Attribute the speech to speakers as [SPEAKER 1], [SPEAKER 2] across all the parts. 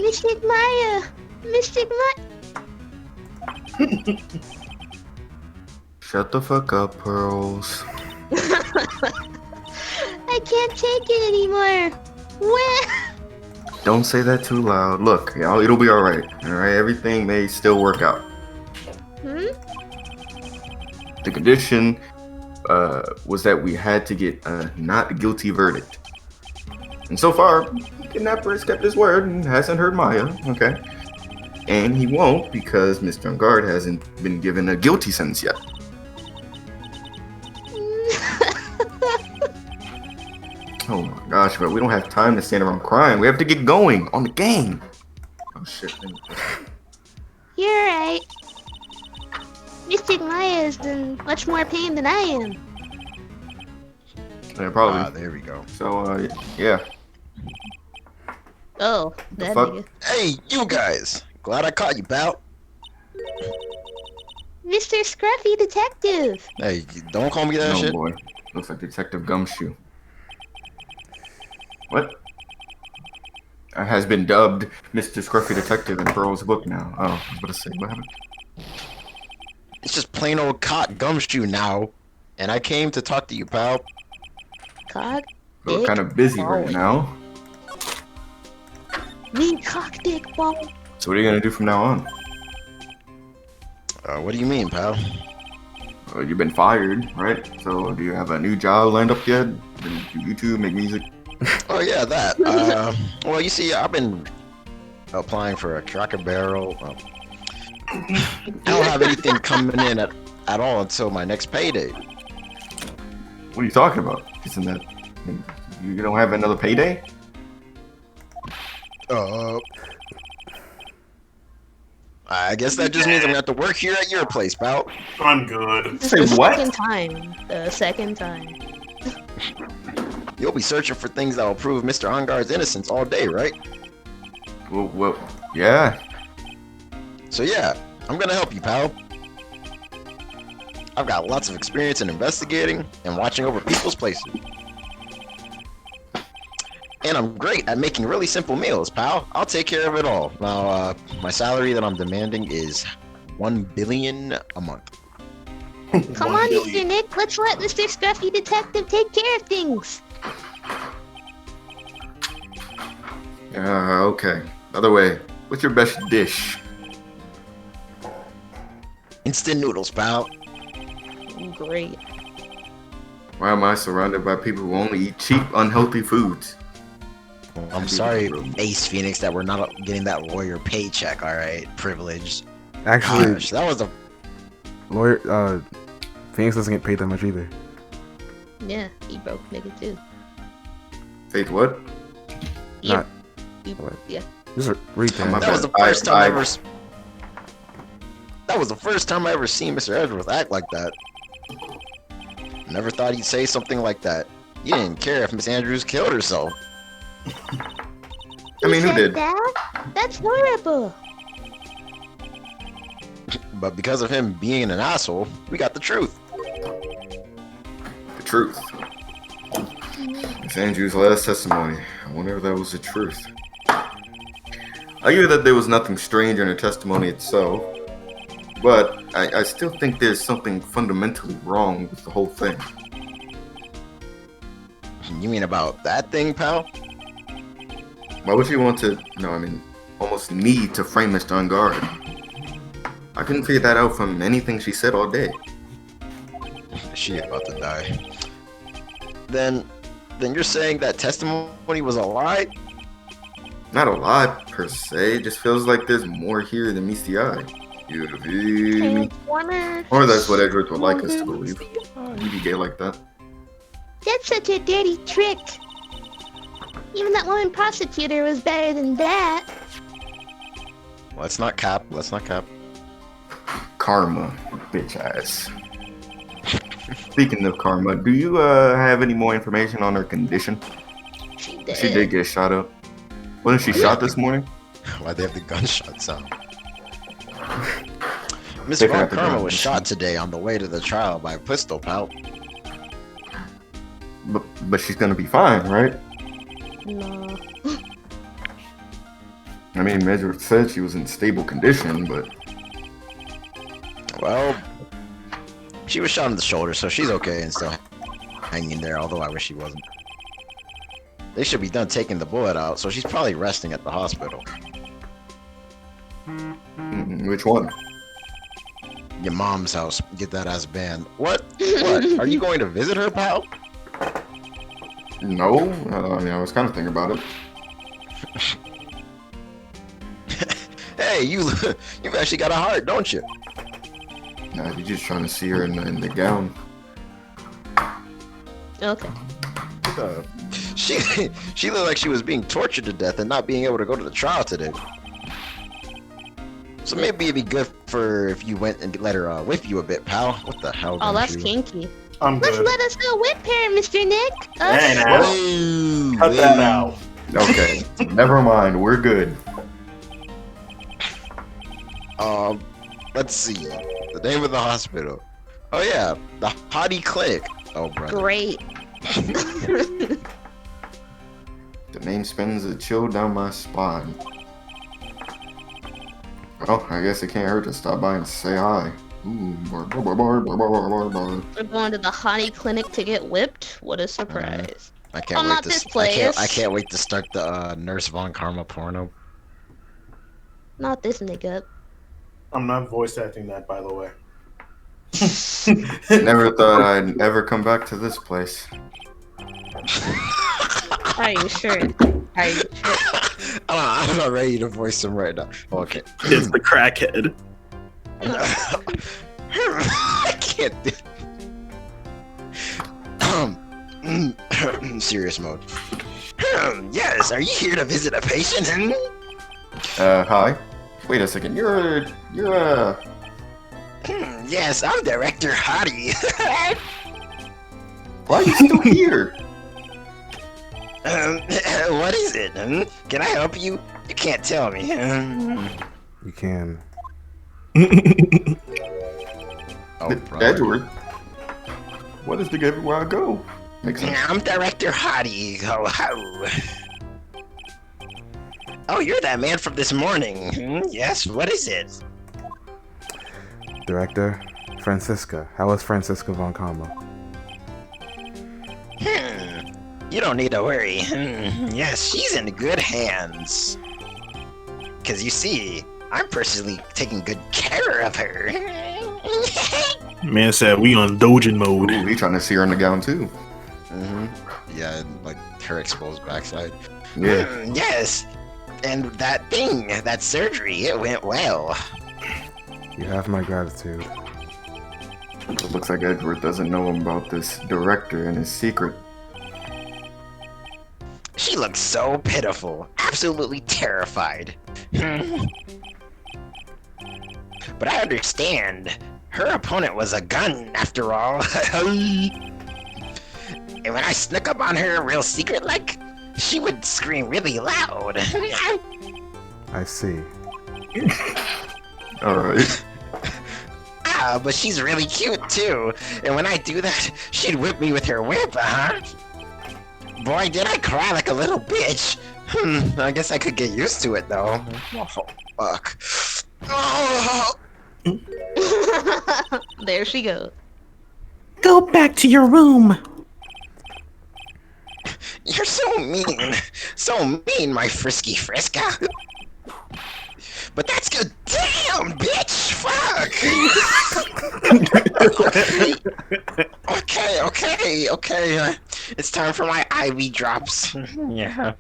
[SPEAKER 1] Mystic Maya! Mystic Maya!
[SPEAKER 2] Shut the fuck up, Pearls.
[SPEAKER 1] I can't take it anymore. Where?
[SPEAKER 2] Don't say that too loud. Look, y'all, it'll be alright. Alright, everything may still work out. The condition was that we had to get a not guilty verdict. And so far, the kidnapper has kept his word and hasn't hurt Maya, okay? And he won't because Mr. Ungard hasn't been given a guilty sentence yet. Oh my gosh, but we don't have time to stand around crying. We have to get going on the game. Oh shit.
[SPEAKER 1] You're right. Mystic Maya is in much more pain than I am.
[SPEAKER 2] Yeah, probably.
[SPEAKER 3] There we go.
[SPEAKER 2] So, yeah.
[SPEAKER 1] Oh, that
[SPEAKER 2] fuck?
[SPEAKER 1] nigga.
[SPEAKER 3] Hey, you guys! Glad I caught you, pal.
[SPEAKER 1] Mr. Scruffy Detective!
[SPEAKER 3] Hey, don't call me that
[SPEAKER 2] Oh
[SPEAKER 3] shit.
[SPEAKER 2] boy. Looks like Detective Gumshoe. What? Has been dubbed Mr. Scruffy Detective in Pearl's book now. Oh, I was about to say, what happened?
[SPEAKER 3] It's just plain old cock gumshoe now. And I came to talk to you, pal.
[SPEAKER 1] Cock,
[SPEAKER 2] We're
[SPEAKER 1] dick,
[SPEAKER 2] kind of busy right
[SPEAKER 1] ball.
[SPEAKER 2] now.
[SPEAKER 1] Me cock, dick, ball.
[SPEAKER 2] So what are you gonna do from now on?
[SPEAKER 3] What do you mean, pal?
[SPEAKER 2] You've been fired, right? So do you have a new job lined up yet? Do YouTube, make music?
[SPEAKER 3] Oh, yeah, that. Well, you see, I've been applying for a Cracker Barrel. I don't have anything coming in at all until my next payday.
[SPEAKER 2] What are you talking about? Isn't that you don't have another payday?
[SPEAKER 3] I guess that just means I'm gonna have to work here at your place, pal.
[SPEAKER 4] I'm good.
[SPEAKER 2] Say
[SPEAKER 1] The
[SPEAKER 2] what?
[SPEAKER 1] second time. The second time.
[SPEAKER 3] You'll be searching for things that will prove Mr. Ungard's innocence all day, right?
[SPEAKER 2] Well, yeah.
[SPEAKER 3] So yeah, I'm gonna help you, pal. I've got lots of experience in investigating and watching over people's places. And I'm great at making really simple meals, pal. I'll take care of it all. Now, my salary that I'm demanding is $1 billion a month.
[SPEAKER 1] Come
[SPEAKER 4] 1
[SPEAKER 1] on,
[SPEAKER 4] billion.
[SPEAKER 1] Mr. Nick. Let's let Mr. Scruffy Detective take care of things.
[SPEAKER 2] Okay. By the way, what's your best dish?
[SPEAKER 3] Instant noodles, pal.
[SPEAKER 1] Great.
[SPEAKER 2] Why am I surrounded by people who only eat cheap, unhealthy foods?
[SPEAKER 3] I'm sorry, Ace Phoenix, that we're not getting that lawyer paycheck, alright? Privileged.
[SPEAKER 5] Actually,
[SPEAKER 3] Gosh, that was a...
[SPEAKER 5] lawyer, Phoenix doesn't get paid that much either.
[SPEAKER 1] Yeah, he broke nigga too.
[SPEAKER 2] Faith, what?
[SPEAKER 1] Yeah.
[SPEAKER 5] Not-
[SPEAKER 1] He-
[SPEAKER 5] what?
[SPEAKER 1] yeah.
[SPEAKER 5] Just read
[SPEAKER 2] Oh, my
[SPEAKER 5] that.
[SPEAKER 3] That was the
[SPEAKER 2] I-
[SPEAKER 3] first time
[SPEAKER 2] I-
[SPEAKER 3] I ever... That was the first time I ever seen Mr. Edgeworth act like that. Never thought he'd say something like that. He didn't care if Miss Andrews killed herself.
[SPEAKER 2] I mean, who
[SPEAKER 1] said
[SPEAKER 2] did?
[SPEAKER 1] That? That's horrible.
[SPEAKER 3] But because of him being an asshole, we got the truth.
[SPEAKER 2] The truth. Miss Andrews' last testimony. I wonder if that was the truth. I hear that there was nothing strange in her testimony itself, but I still think there's something fundamentally wrong with the whole thing.
[SPEAKER 3] You mean about that thing, pal?
[SPEAKER 2] Why would she want to, almost need to frame Mr. Ungard? I couldn't figure that out from anything she said all day.
[SPEAKER 3] She about to die. Then you're saying that testimony was a lie?
[SPEAKER 2] Not a lie, per se, it just feels like there's more here than meets the eye. You feel me?
[SPEAKER 1] Transformers.
[SPEAKER 2] Or that's what Edward would like us to believe. He'd be gay like that.
[SPEAKER 1] That's such a dirty trick. Even that woman prosecutor was better than that.
[SPEAKER 3] Let's not cap. Let's not cap.
[SPEAKER 2] Karma, bitch ass. Speaking of Karma, do you have any more information on her condition?
[SPEAKER 1] She did.
[SPEAKER 2] She did get shot up. Wasn't she shot this morning?
[SPEAKER 3] Why'd they have the gunshot sound? Miss
[SPEAKER 2] They
[SPEAKER 3] Von
[SPEAKER 2] got the
[SPEAKER 3] Karma
[SPEAKER 2] gun.
[SPEAKER 3] was shot today on the way to the trial by a pistol, pal.
[SPEAKER 2] But she's gonna be fine, right?
[SPEAKER 1] No.
[SPEAKER 2] I mean, Edward said she was in stable condition, but
[SPEAKER 3] Well, she was shot in the shoulder, so she's okay and still hanging there, although I wish she wasn't. They should be done taking the bullet out, so she's probably resting at the hospital.
[SPEAKER 2] which one?
[SPEAKER 3] Your mom's house. Get that ass banned. What? What? Are you going to visit her, pal?
[SPEAKER 2] No, I mean, I was kind of thinking about it.
[SPEAKER 3] Hey, you've actually got a heart, don't you?
[SPEAKER 2] Nah, you're just trying to see her in the gown.
[SPEAKER 1] Okay.
[SPEAKER 3] She looked like she was being tortured to death and not being able to go to the trial today. So maybe it'd be good for if you went and let her whip you a bit, pal. What the hell?
[SPEAKER 1] Oh,
[SPEAKER 3] don't
[SPEAKER 1] that's
[SPEAKER 3] you?
[SPEAKER 1] kinky.
[SPEAKER 4] I'm
[SPEAKER 1] Let's
[SPEAKER 4] good.
[SPEAKER 1] let us go whip her, Mr. Nick.
[SPEAKER 4] Hey,
[SPEAKER 1] Us.
[SPEAKER 4] now.
[SPEAKER 3] Whoa,
[SPEAKER 4] Cut that
[SPEAKER 3] hey.
[SPEAKER 4] out.
[SPEAKER 2] Okay, never mind. We're good.
[SPEAKER 3] Let's see. The name of the hospital. Oh yeah, the Hottie Clinic. Oh, brother.
[SPEAKER 1] Great.
[SPEAKER 2] The name spins a chill down my spine. Well, I guess it can't hurt to stop by and say hi. Ooh, bar, bar, bar, bar, bar, bar, bar, bar.
[SPEAKER 1] We're going to the Honey Clinic to get whipped. What a surprise.
[SPEAKER 3] I can't
[SPEAKER 1] Oh,
[SPEAKER 3] wait
[SPEAKER 1] not
[SPEAKER 3] to.
[SPEAKER 1] this
[SPEAKER 3] I can't
[SPEAKER 1] place.
[SPEAKER 3] wait to start the Nurse Von Karma porno.
[SPEAKER 1] Not this nigga.
[SPEAKER 4] I'm not voice acting that, by the way.
[SPEAKER 2] Never thought I'd ever come back to this place.
[SPEAKER 1] Are you sure? Are you sure?
[SPEAKER 3] I'm not ready to voice him right now. Okay.
[SPEAKER 6] It's the crackhead.
[SPEAKER 3] I can't do. Serious mode. Yes, are you here to visit a patient?
[SPEAKER 2] Hi. Wait a second. You're
[SPEAKER 3] Yes, I'm Director Hottie.
[SPEAKER 2] why are you still here?
[SPEAKER 3] What is it? Can I help you? You can't tell me.
[SPEAKER 5] You can.
[SPEAKER 3] Oh, brother.
[SPEAKER 2] Edward. What is the everywhere I go? Makes sense.
[SPEAKER 3] I'm Director Hottie. Ho ho. Oh, you're that man from this morning. Yes, what is it?
[SPEAKER 5] Director, Francisca. How is Francisca von Combo?
[SPEAKER 3] You don't need to worry. Yes, she's in good hands. Cause you see, I'm personally taking good care of her.
[SPEAKER 6] Man said we on Dojin mode.
[SPEAKER 2] Ooh, he trying to see her in the gown too.
[SPEAKER 3] Yeah, like her exposed backside.
[SPEAKER 2] Yeah.
[SPEAKER 3] Yes, and that thing, that surgery, it went well.
[SPEAKER 5] You have my gratitude.
[SPEAKER 2] It looks like Edward doesn't know about this director and his secret.
[SPEAKER 3] She looks so pitiful, absolutely terrified. But I understand. Her opponent was a gun, after all. And when I snuck up on her real secret-like, she would scream really loud.
[SPEAKER 5] I see.
[SPEAKER 2] Alright.
[SPEAKER 3] But she's really cute, too. And when I do that, she'd whip me with her whip, Boy, did I cry like a little bitch. I guess I could get used to it, though. Oh, fuck. Oh.
[SPEAKER 1] There she goes.
[SPEAKER 6] Go back to your room.
[SPEAKER 3] You're so mean. So mean, my frisky Friska. But that's good. Damn, bitch. Fuck. Okay. It's time for my IV drops. Yeah.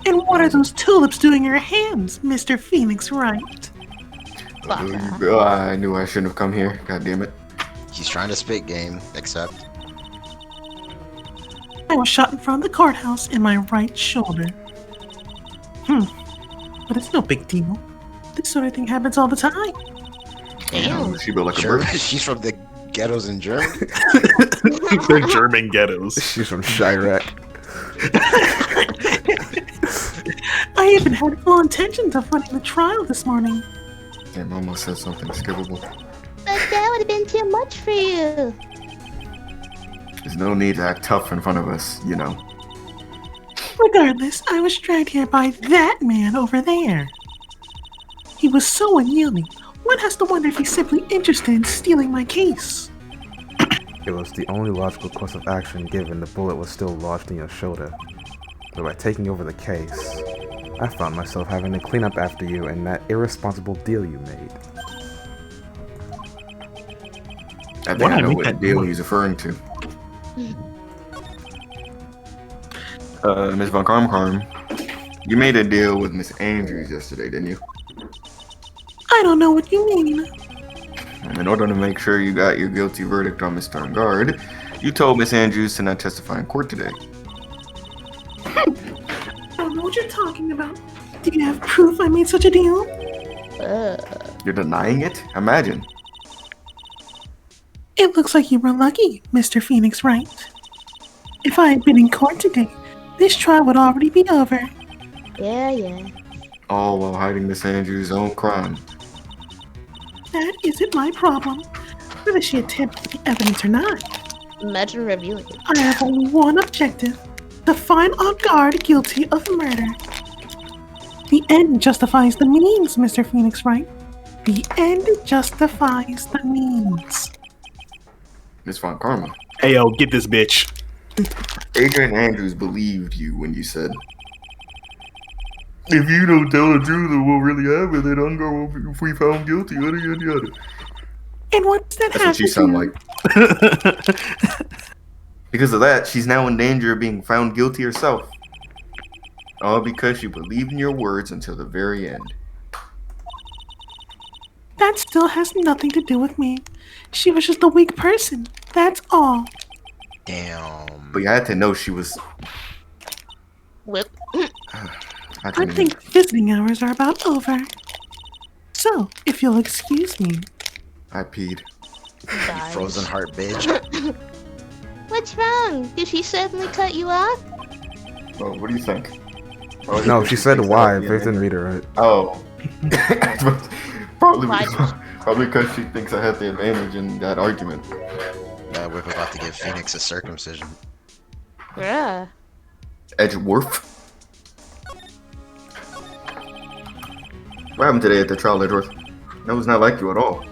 [SPEAKER 6] And what are those tulips doing in your hands, Mr. Phoenix Wright?
[SPEAKER 2] I knew I shouldn't have come here. God damn it.
[SPEAKER 3] He's trying to spit game, except.
[SPEAKER 6] I was shot in front of the courthouse in my right shoulder. But it's no big deal. This sort of thing happens all the time.
[SPEAKER 1] Damn.
[SPEAKER 2] She built like a
[SPEAKER 3] Sure,
[SPEAKER 2] bird.
[SPEAKER 3] she's from the ghettos in Germany.
[SPEAKER 6] They're German ghettos.
[SPEAKER 5] She's from Chirac.
[SPEAKER 6] I even had full intentions of running the trial this morning.
[SPEAKER 2] Damn, I almost said something skippable.
[SPEAKER 1] But that would have been too much for you.
[SPEAKER 2] There's no need to act tough in front of us, you know.
[SPEAKER 6] Regardless, I was dragged here by that man over there. He was so unyielding. One has to wonder if he's simply interested in stealing my case.
[SPEAKER 5] It was the only logical course of action given the bullet was still lodged in your shoulder. But by taking over the case, I found myself having to clean up after you and that irresponsible deal you made.
[SPEAKER 2] I think I know what deal he's referring to. Miss Von Karm, you made a deal with Miss Andrews yesterday, didn't you?
[SPEAKER 6] I don't know what you mean.
[SPEAKER 2] In order to make sure you got your guilty verdict on Mr. On Guard, you told Miss Andrews to not testify in court today.
[SPEAKER 6] I don't know what you're talking about. Do you have proof I made such a deal?
[SPEAKER 2] You're denying it? Imagine.
[SPEAKER 6] It looks like you were lucky, Mr. Phoenix Wright. If I had been in court today, this trial would already be over.
[SPEAKER 1] Yeah.
[SPEAKER 2] All while hiding Miss Andrews' own crime.
[SPEAKER 6] That isn't my problem, whether she attempted the evidence or not.
[SPEAKER 1] Imagine reviewing it.
[SPEAKER 6] I have only one objective, to find On Guard guilty of murder. The end justifies the means, Mr. Phoenix Wright. The end justifies the means.
[SPEAKER 2] Miss Von Karma.
[SPEAKER 4] Hey, yo, get this bitch.
[SPEAKER 2] Adrian Andrews believed you when you said, if you don't tell the truth of what really happened, then Ungar will be found guilty, yada yada yada.
[SPEAKER 6] And what's that
[SPEAKER 2] That's what she sound like. Because of that, she's now in danger of being found guilty herself. All because she believed in your words until the very end.
[SPEAKER 6] That still has nothing to do with me. She was just a weak person. That's all.
[SPEAKER 3] Damn.
[SPEAKER 2] But you had to know she was...
[SPEAKER 1] Whip.
[SPEAKER 6] I think visiting hours are about over. So, if you'll excuse me.
[SPEAKER 2] I peed.
[SPEAKER 3] Frozen heart, bitch.
[SPEAKER 1] What's wrong? Did she suddenly cut you off?
[SPEAKER 2] Well, what do you think?
[SPEAKER 5] No, she said why. Faith didn't read it right.
[SPEAKER 2] Oh. Probably
[SPEAKER 1] Why?
[SPEAKER 2] because she thinks I had the advantage in that argument.
[SPEAKER 3] We're about to give Phoenix a circumcision.
[SPEAKER 1] Yeah.
[SPEAKER 2] Edgeworth. What happened today at the trial, Edgeworth? That was not like you at all.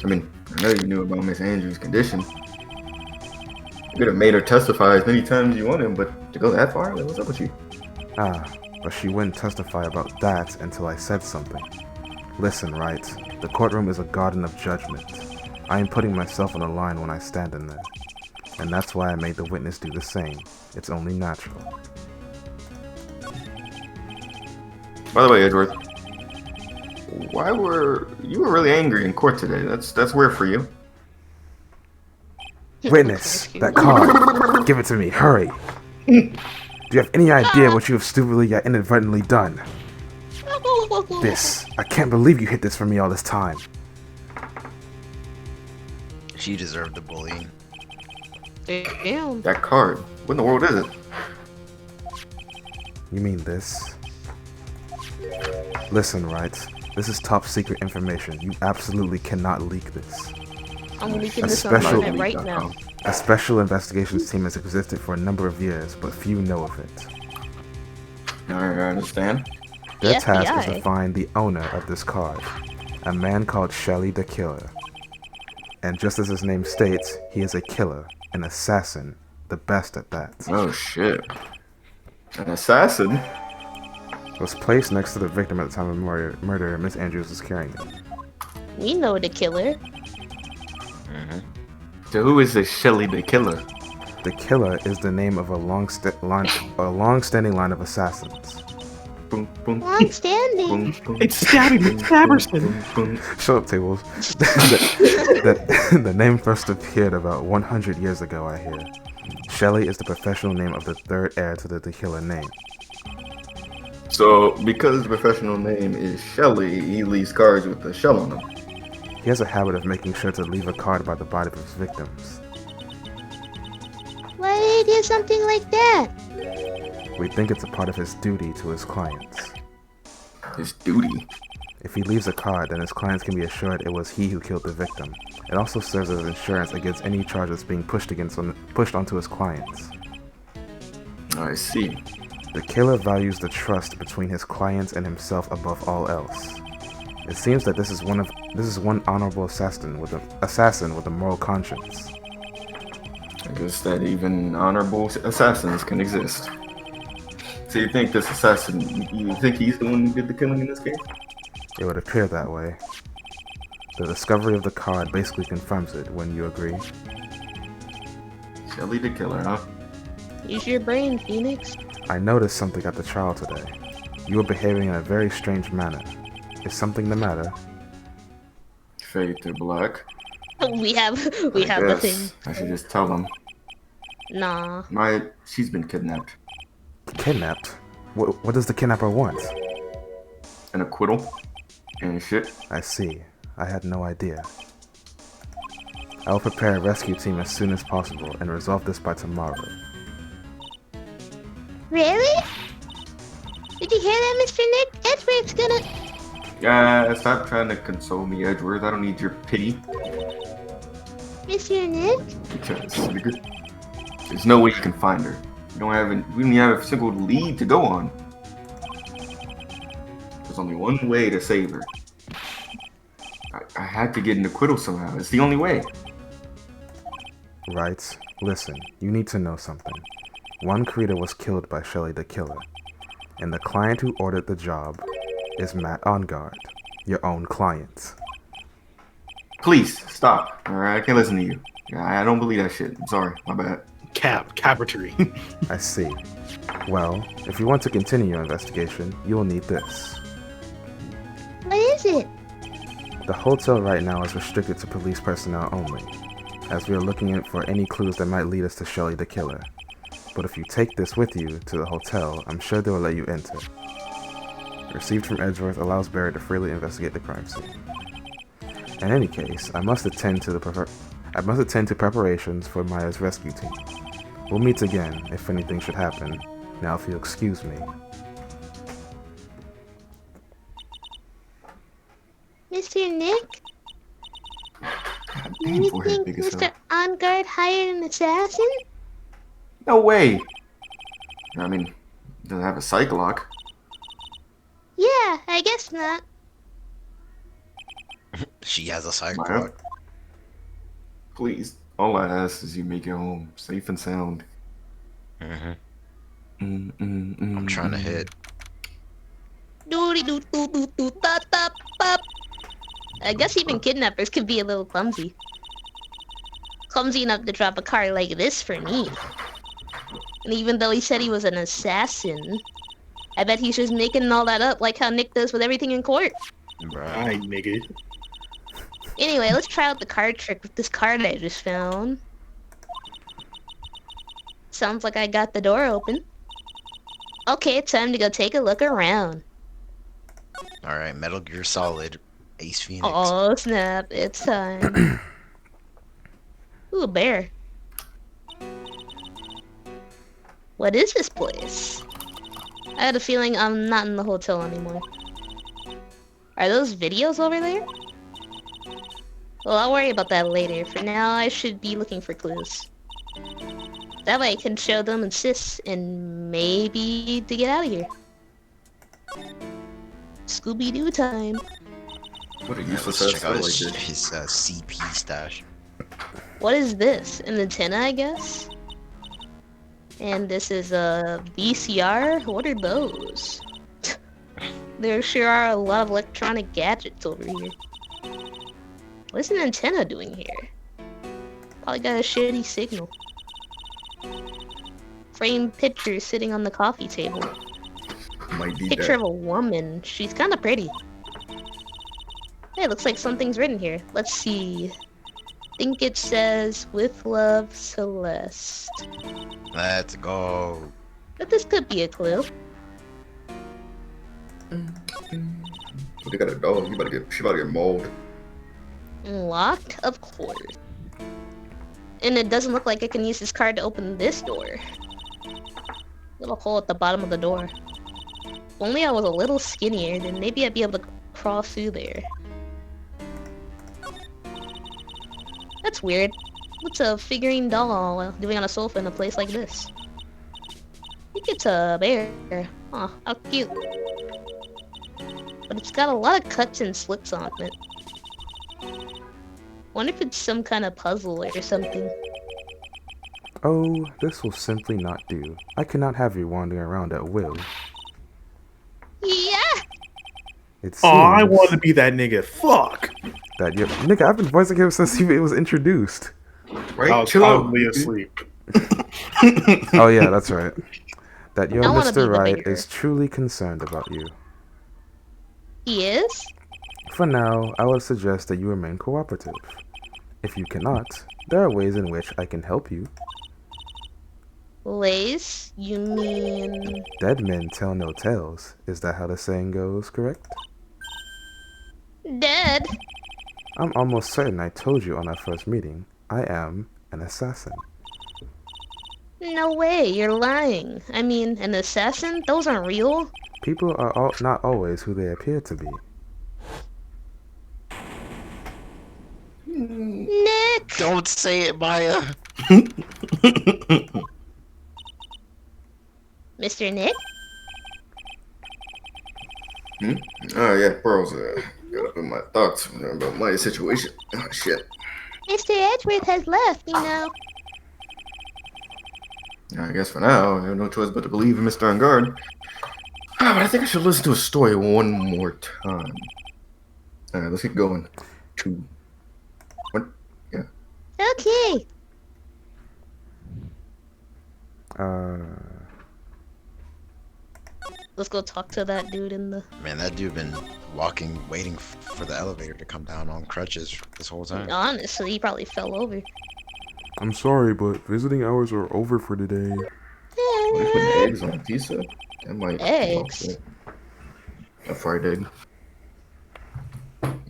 [SPEAKER 2] I mean, I know you knew about Miss Andrews' condition. You could have made her testify as many times as you wanted, but to go that far? What's up with you?
[SPEAKER 5] But she wouldn't testify about that until I said something. Listen, Wright, the courtroom is a garden of judgment. I am putting myself on the line when I stand in there. And that's why I made the witness do the same. It's only natural.
[SPEAKER 2] By the way, Edgeworth, you were really angry in court today. That's weird for you.
[SPEAKER 5] Witness, that card. Give it to me, hurry. Do you have any idea what you have stupidly yet inadvertently done? This. I can't believe you hid this from me all this time.
[SPEAKER 3] She deserved the bullying.
[SPEAKER 1] Damn.
[SPEAKER 2] That card. What in the world is it?
[SPEAKER 5] You mean this? Listen, Wright. This is top secret information. You absolutely cannot leak this.
[SPEAKER 1] I'm leaking
[SPEAKER 5] A
[SPEAKER 1] this on
[SPEAKER 5] special-
[SPEAKER 1] the internet right now.
[SPEAKER 5] A special investigations team has existed for a number of years, but few know of it.
[SPEAKER 2] I understand.
[SPEAKER 5] Their
[SPEAKER 1] The
[SPEAKER 5] task is
[SPEAKER 1] FBI.
[SPEAKER 5] to find the owner of this card, a man called Shelly the Killer. And just as his name states, he is a killer, an assassin, the best at that.
[SPEAKER 2] Oh shit. An assassin?
[SPEAKER 5] Was placed next to the victim at the time of murder Miss Andrews was carrying it.
[SPEAKER 1] We know the killer.
[SPEAKER 2] So who is this Shelly the Killer?
[SPEAKER 5] The killer is the name of a long-standing line of assassins.
[SPEAKER 2] Boom, boom,
[SPEAKER 1] Long standing.
[SPEAKER 2] boom, boom,
[SPEAKER 6] It's Stabby McStabberson.
[SPEAKER 2] boom, boom.
[SPEAKER 5] Shut up, Tables. The name first appeared about 100 years ago, I hear. Shelly is the professional name of the third heir to the killer name.
[SPEAKER 2] So, because the professional name is Shelly, he leaves cards with the shell on them.
[SPEAKER 5] He has a habit of making sure to leave a card by the body of his victims.
[SPEAKER 1] Why did he do something like that?
[SPEAKER 5] We think it's a part of his duty to his clients.
[SPEAKER 2] His duty.
[SPEAKER 5] If he leaves a card, then his clients can be assured it was he who killed the victim. It also serves as insurance against any charges being pushed onto his clients.
[SPEAKER 2] I see.
[SPEAKER 5] The killer values the trust between his clients and himself above all else. It seems that this is one honorable assassin with a moral conscience.
[SPEAKER 2] I guess that even honorable assassins can exist. So you think this assassin, you think he's the one who did the killing in this case?
[SPEAKER 5] It would appear that way. The discovery of the card basically confirms it, wouldn't you agree?
[SPEAKER 2] Shelly the killer, huh?
[SPEAKER 1] Use your brain, Phoenix.
[SPEAKER 5] I noticed something at the trial today. You were behaving in a very strange manner. Is something the matter?
[SPEAKER 2] Fade to black.
[SPEAKER 1] We have
[SPEAKER 2] I
[SPEAKER 1] nothing.
[SPEAKER 2] guess I should just tell them.
[SPEAKER 1] Nah.
[SPEAKER 2] She's been kidnapped.
[SPEAKER 5] Kidnapped? What does the kidnapper want?
[SPEAKER 2] An acquittal and shit.
[SPEAKER 5] I see. I had no idea. I will prepare a rescue team as soon as possible and resolve this by tomorrow.
[SPEAKER 1] Really? Did you hear that, Mr. Nick? Edward's gonna...
[SPEAKER 2] Stop trying to console me, Edward. I don't need your pity.
[SPEAKER 1] Mr. Nick?
[SPEAKER 2] Because, nigga, there's no way you can find her. We don't even have a single lead to go on. There's only one way to save her. I had to get an acquittal somehow. It's the only way.
[SPEAKER 5] Wright, listen, you need to know something. One creator was killed by Shelly the Killer, and the client who ordered the job is Matt Onguard, your own client.
[SPEAKER 2] Please, stop. Alright, I can't listen to you. I don't believe that shit. I'm sorry, my bad.
[SPEAKER 4] Capricorn.
[SPEAKER 5] I see. Well, if you want to continue your investigation, you will need this.
[SPEAKER 1] What is it?
[SPEAKER 5] The hotel right now is restricted to police personnel only, as we are looking for any clues that might lead us to Shelly the Killer. But if you take this with you to the hotel, I'm sure they will let you enter. Received from Edgeworth allows Barry to freely investigate the crime scene. In any case, I must attend to preparations for Maya's rescue team. We'll meet again if anything should happen. Now, if you'll excuse me.
[SPEAKER 1] Mr. Nick?
[SPEAKER 2] God
[SPEAKER 1] Do
[SPEAKER 2] damn,
[SPEAKER 1] you
[SPEAKER 2] forehead
[SPEAKER 1] think
[SPEAKER 2] big as
[SPEAKER 1] Mr.
[SPEAKER 2] hell.
[SPEAKER 1] Onguard hired an assassin?
[SPEAKER 2] No way. I mean, doesn't have a psych lock.
[SPEAKER 1] Yeah, I guess not.
[SPEAKER 3] She has a psych
[SPEAKER 2] Maya?
[SPEAKER 3] lock.
[SPEAKER 2] Please, all I ask is you make it home safe and sound.
[SPEAKER 3] I'm trying to hit.
[SPEAKER 1] Doody doo doo doo doo da da bop. I guess even kidnappers can be a little clumsy. Clumsy enough to drop a car like this for me. And even though he said he was an assassin, I bet he's just making all that up like how Nick does with everything in court.
[SPEAKER 3] Bruh.
[SPEAKER 4] Hi, nigga.
[SPEAKER 1] Anyway, let's try out the card trick with this card I just found. Sounds like I got the door open. Okay, time to go take a look around.
[SPEAKER 3] Alright, Metal Gear Solid, Ace Phoenix.
[SPEAKER 1] Oh snap, it's time. Ooh, a bear. What is this place? I had a feeling I'm not in the hotel anymore. Are those videos over there? Well, I'll worry about that later. For now, I should be looking for clues. That way I can show them and sis and maybe to get out of here. Scooby-Doo time.
[SPEAKER 2] What a
[SPEAKER 3] Yeah,
[SPEAKER 2] useless
[SPEAKER 3] let's
[SPEAKER 2] ass
[SPEAKER 3] check out
[SPEAKER 2] like
[SPEAKER 3] his,
[SPEAKER 2] this.
[SPEAKER 3] his CP stash.
[SPEAKER 1] What is this? An antenna, I guess? And this is a VCR? What are those? There sure are a lot of electronic gadgets over here. What's an antenna doing here? Probably got a shitty signal. Framed picture sitting on the coffee table.
[SPEAKER 2] Might need
[SPEAKER 1] Picture
[SPEAKER 2] that.
[SPEAKER 1] of a woman. She's kind of pretty. Hey, looks like something's written here. Let's see. Think it says, "With love, Celeste."
[SPEAKER 3] Let's go.
[SPEAKER 1] But this could be a clue.
[SPEAKER 2] They got a dog. She about to get mauled.
[SPEAKER 1] Locked? Of course. And it doesn't look like I can use this card to open this door. Little hole at the bottom of the door. If only I was a little skinnier, then maybe I'd be able to crawl through there. That's weird. What's a figurine doll doing on a sofa in a place like this? think it's a bear. Oh, how cute. But it's got a lot of cuts and slits on it. Wonder if it's some kind of puzzle or something.
[SPEAKER 5] Oh, this will simply not do. I cannot have you wandering around at will.
[SPEAKER 1] Yeah!
[SPEAKER 5] It seems
[SPEAKER 4] Oh, I want to be that nigga. Fuck.
[SPEAKER 5] that you, nigga, I've been voicing him since it was introduced.
[SPEAKER 2] Right?
[SPEAKER 4] I was
[SPEAKER 2] Chill out.
[SPEAKER 4] probably asleep.
[SPEAKER 5] Oh yeah, that's right. That your
[SPEAKER 1] I wanna be
[SPEAKER 5] Mr.
[SPEAKER 1] the
[SPEAKER 5] Wright
[SPEAKER 1] bear.
[SPEAKER 5] is truly concerned about you.
[SPEAKER 1] He is?
[SPEAKER 5] For now, I would suggest that you remain cooperative. If you cannot, there are ways in which I can help you.
[SPEAKER 1] Lace? You mean...
[SPEAKER 5] Dead men tell no tales. Is that how the saying goes, correct?
[SPEAKER 1] Dead?
[SPEAKER 5] I'm almost certain I told you on our first meeting. I am an assassin.
[SPEAKER 1] No way, you're lying. I mean, an assassin? Those aren't real.
[SPEAKER 5] People are not always who they appear to be.
[SPEAKER 1] Nick!
[SPEAKER 3] Don't say it, Maya.
[SPEAKER 1] Mr. Nick?
[SPEAKER 2] Oh yeah, Pearl's got up in my thoughts about my situation. Oh shit.
[SPEAKER 1] Mr. Edgeworth has left, you know.
[SPEAKER 2] I guess for now, I have no choice but to believe in Mr. On Guard. But I think I should listen to a story one more time. Alright, let's get going. 2. 1. Yeah.
[SPEAKER 1] Okay. Let's go talk to that dude in the...
[SPEAKER 3] Man, that dude been waiting for the elevator to come down on crutches this whole time.
[SPEAKER 1] Honestly, he probably fell over.
[SPEAKER 5] I'm sorry, but visiting hours are over for today.
[SPEAKER 2] What if putting eggs on a pizza? That might.
[SPEAKER 1] Eggs?
[SPEAKER 2] A fried egg.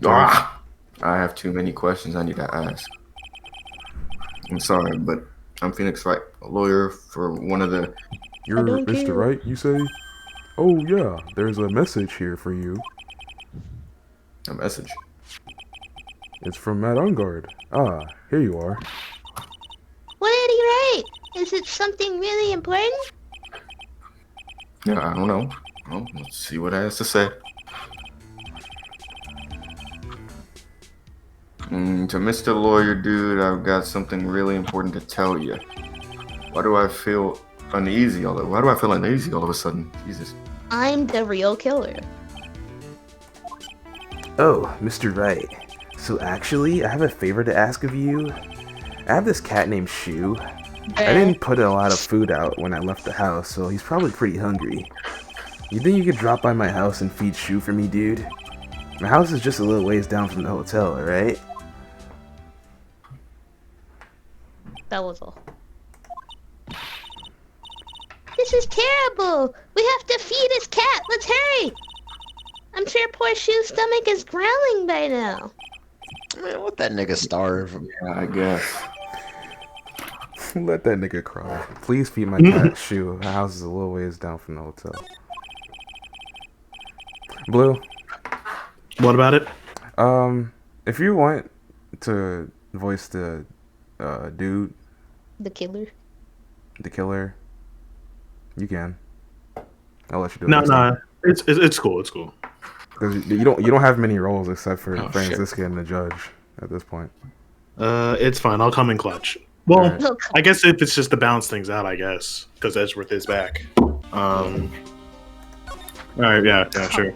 [SPEAKER 2] Ah! I have too many questions I need to ask. I'm sorry, but I'm Phoenix Wright, a lawyer for one of the.
[SPEAKER 5] You're
[SPEAKER 1] don't
[SPEAKER 5] Mr.
[SPEAKER 1] care.
[SPEAKER 5] Wright, you say? Oh yeah, there's a message here for you.
[SPEAKER 2] A message.
[SPEAKER 5] It's from Matt Ungard. Ah, here you are.
[SPEAKER 1] What did he write? Is it something really important?
[SPEAKER 2] Yeah, I don't know. Well, let's see what it has to say. To Mr. Lawyer Dude, I've got something really important to tell you. Why do I feel uneasy all of a sudden? Jesus.
[SPEAKER 1] I'm the real killer.
[SPEAKER 5] Oh, Mr. Wright. So actually, I have a favor to ask of you. I have this cat named Shu. I didn't put a lot of food out when I left the house, so he's probably pretty hungry. You think you could drop by my house and feed Shu for me, dude? My house is just a little ways down from the hotel, alright?
[SPEAKER 1] That was all. This is terrible! We have to feed his cat! Let's hurry! I'm sure poor Shu's stomach is growling by now.
[SPEAKER 3] Man, let that nigga starve.
[SPEAKER 2] Yeah, I guess.
[SPEAKER 5] Let that nigga cry. Please feed my cat Shu. The house is a little ways down from the hotel. Blue,
[SPEAKER 4] What about it?
[SPEAKER 5] if you want to voice the dude,
[SPEAKER 1] The killer?
[SPEAKER 5] the killer, you can. I'll let you do it.
[SPEAKER 4] No. It's cool. It's cool.
[SPEAKER 5] Because you don't have many roles except for
[SPEAKER 2] Oh,
[SPEAKER 5] Francisca and the judge at this point.
[SPEAKER 4] It's fine. I'll come in clutch. Well,
[SPEAKER 5] Alright.
[SPEAKER 1] Look,
[SPEAKER 4] I guess if it's just to balance things out, I guess, because Edgeworth is back. All right. Yeah. Sure.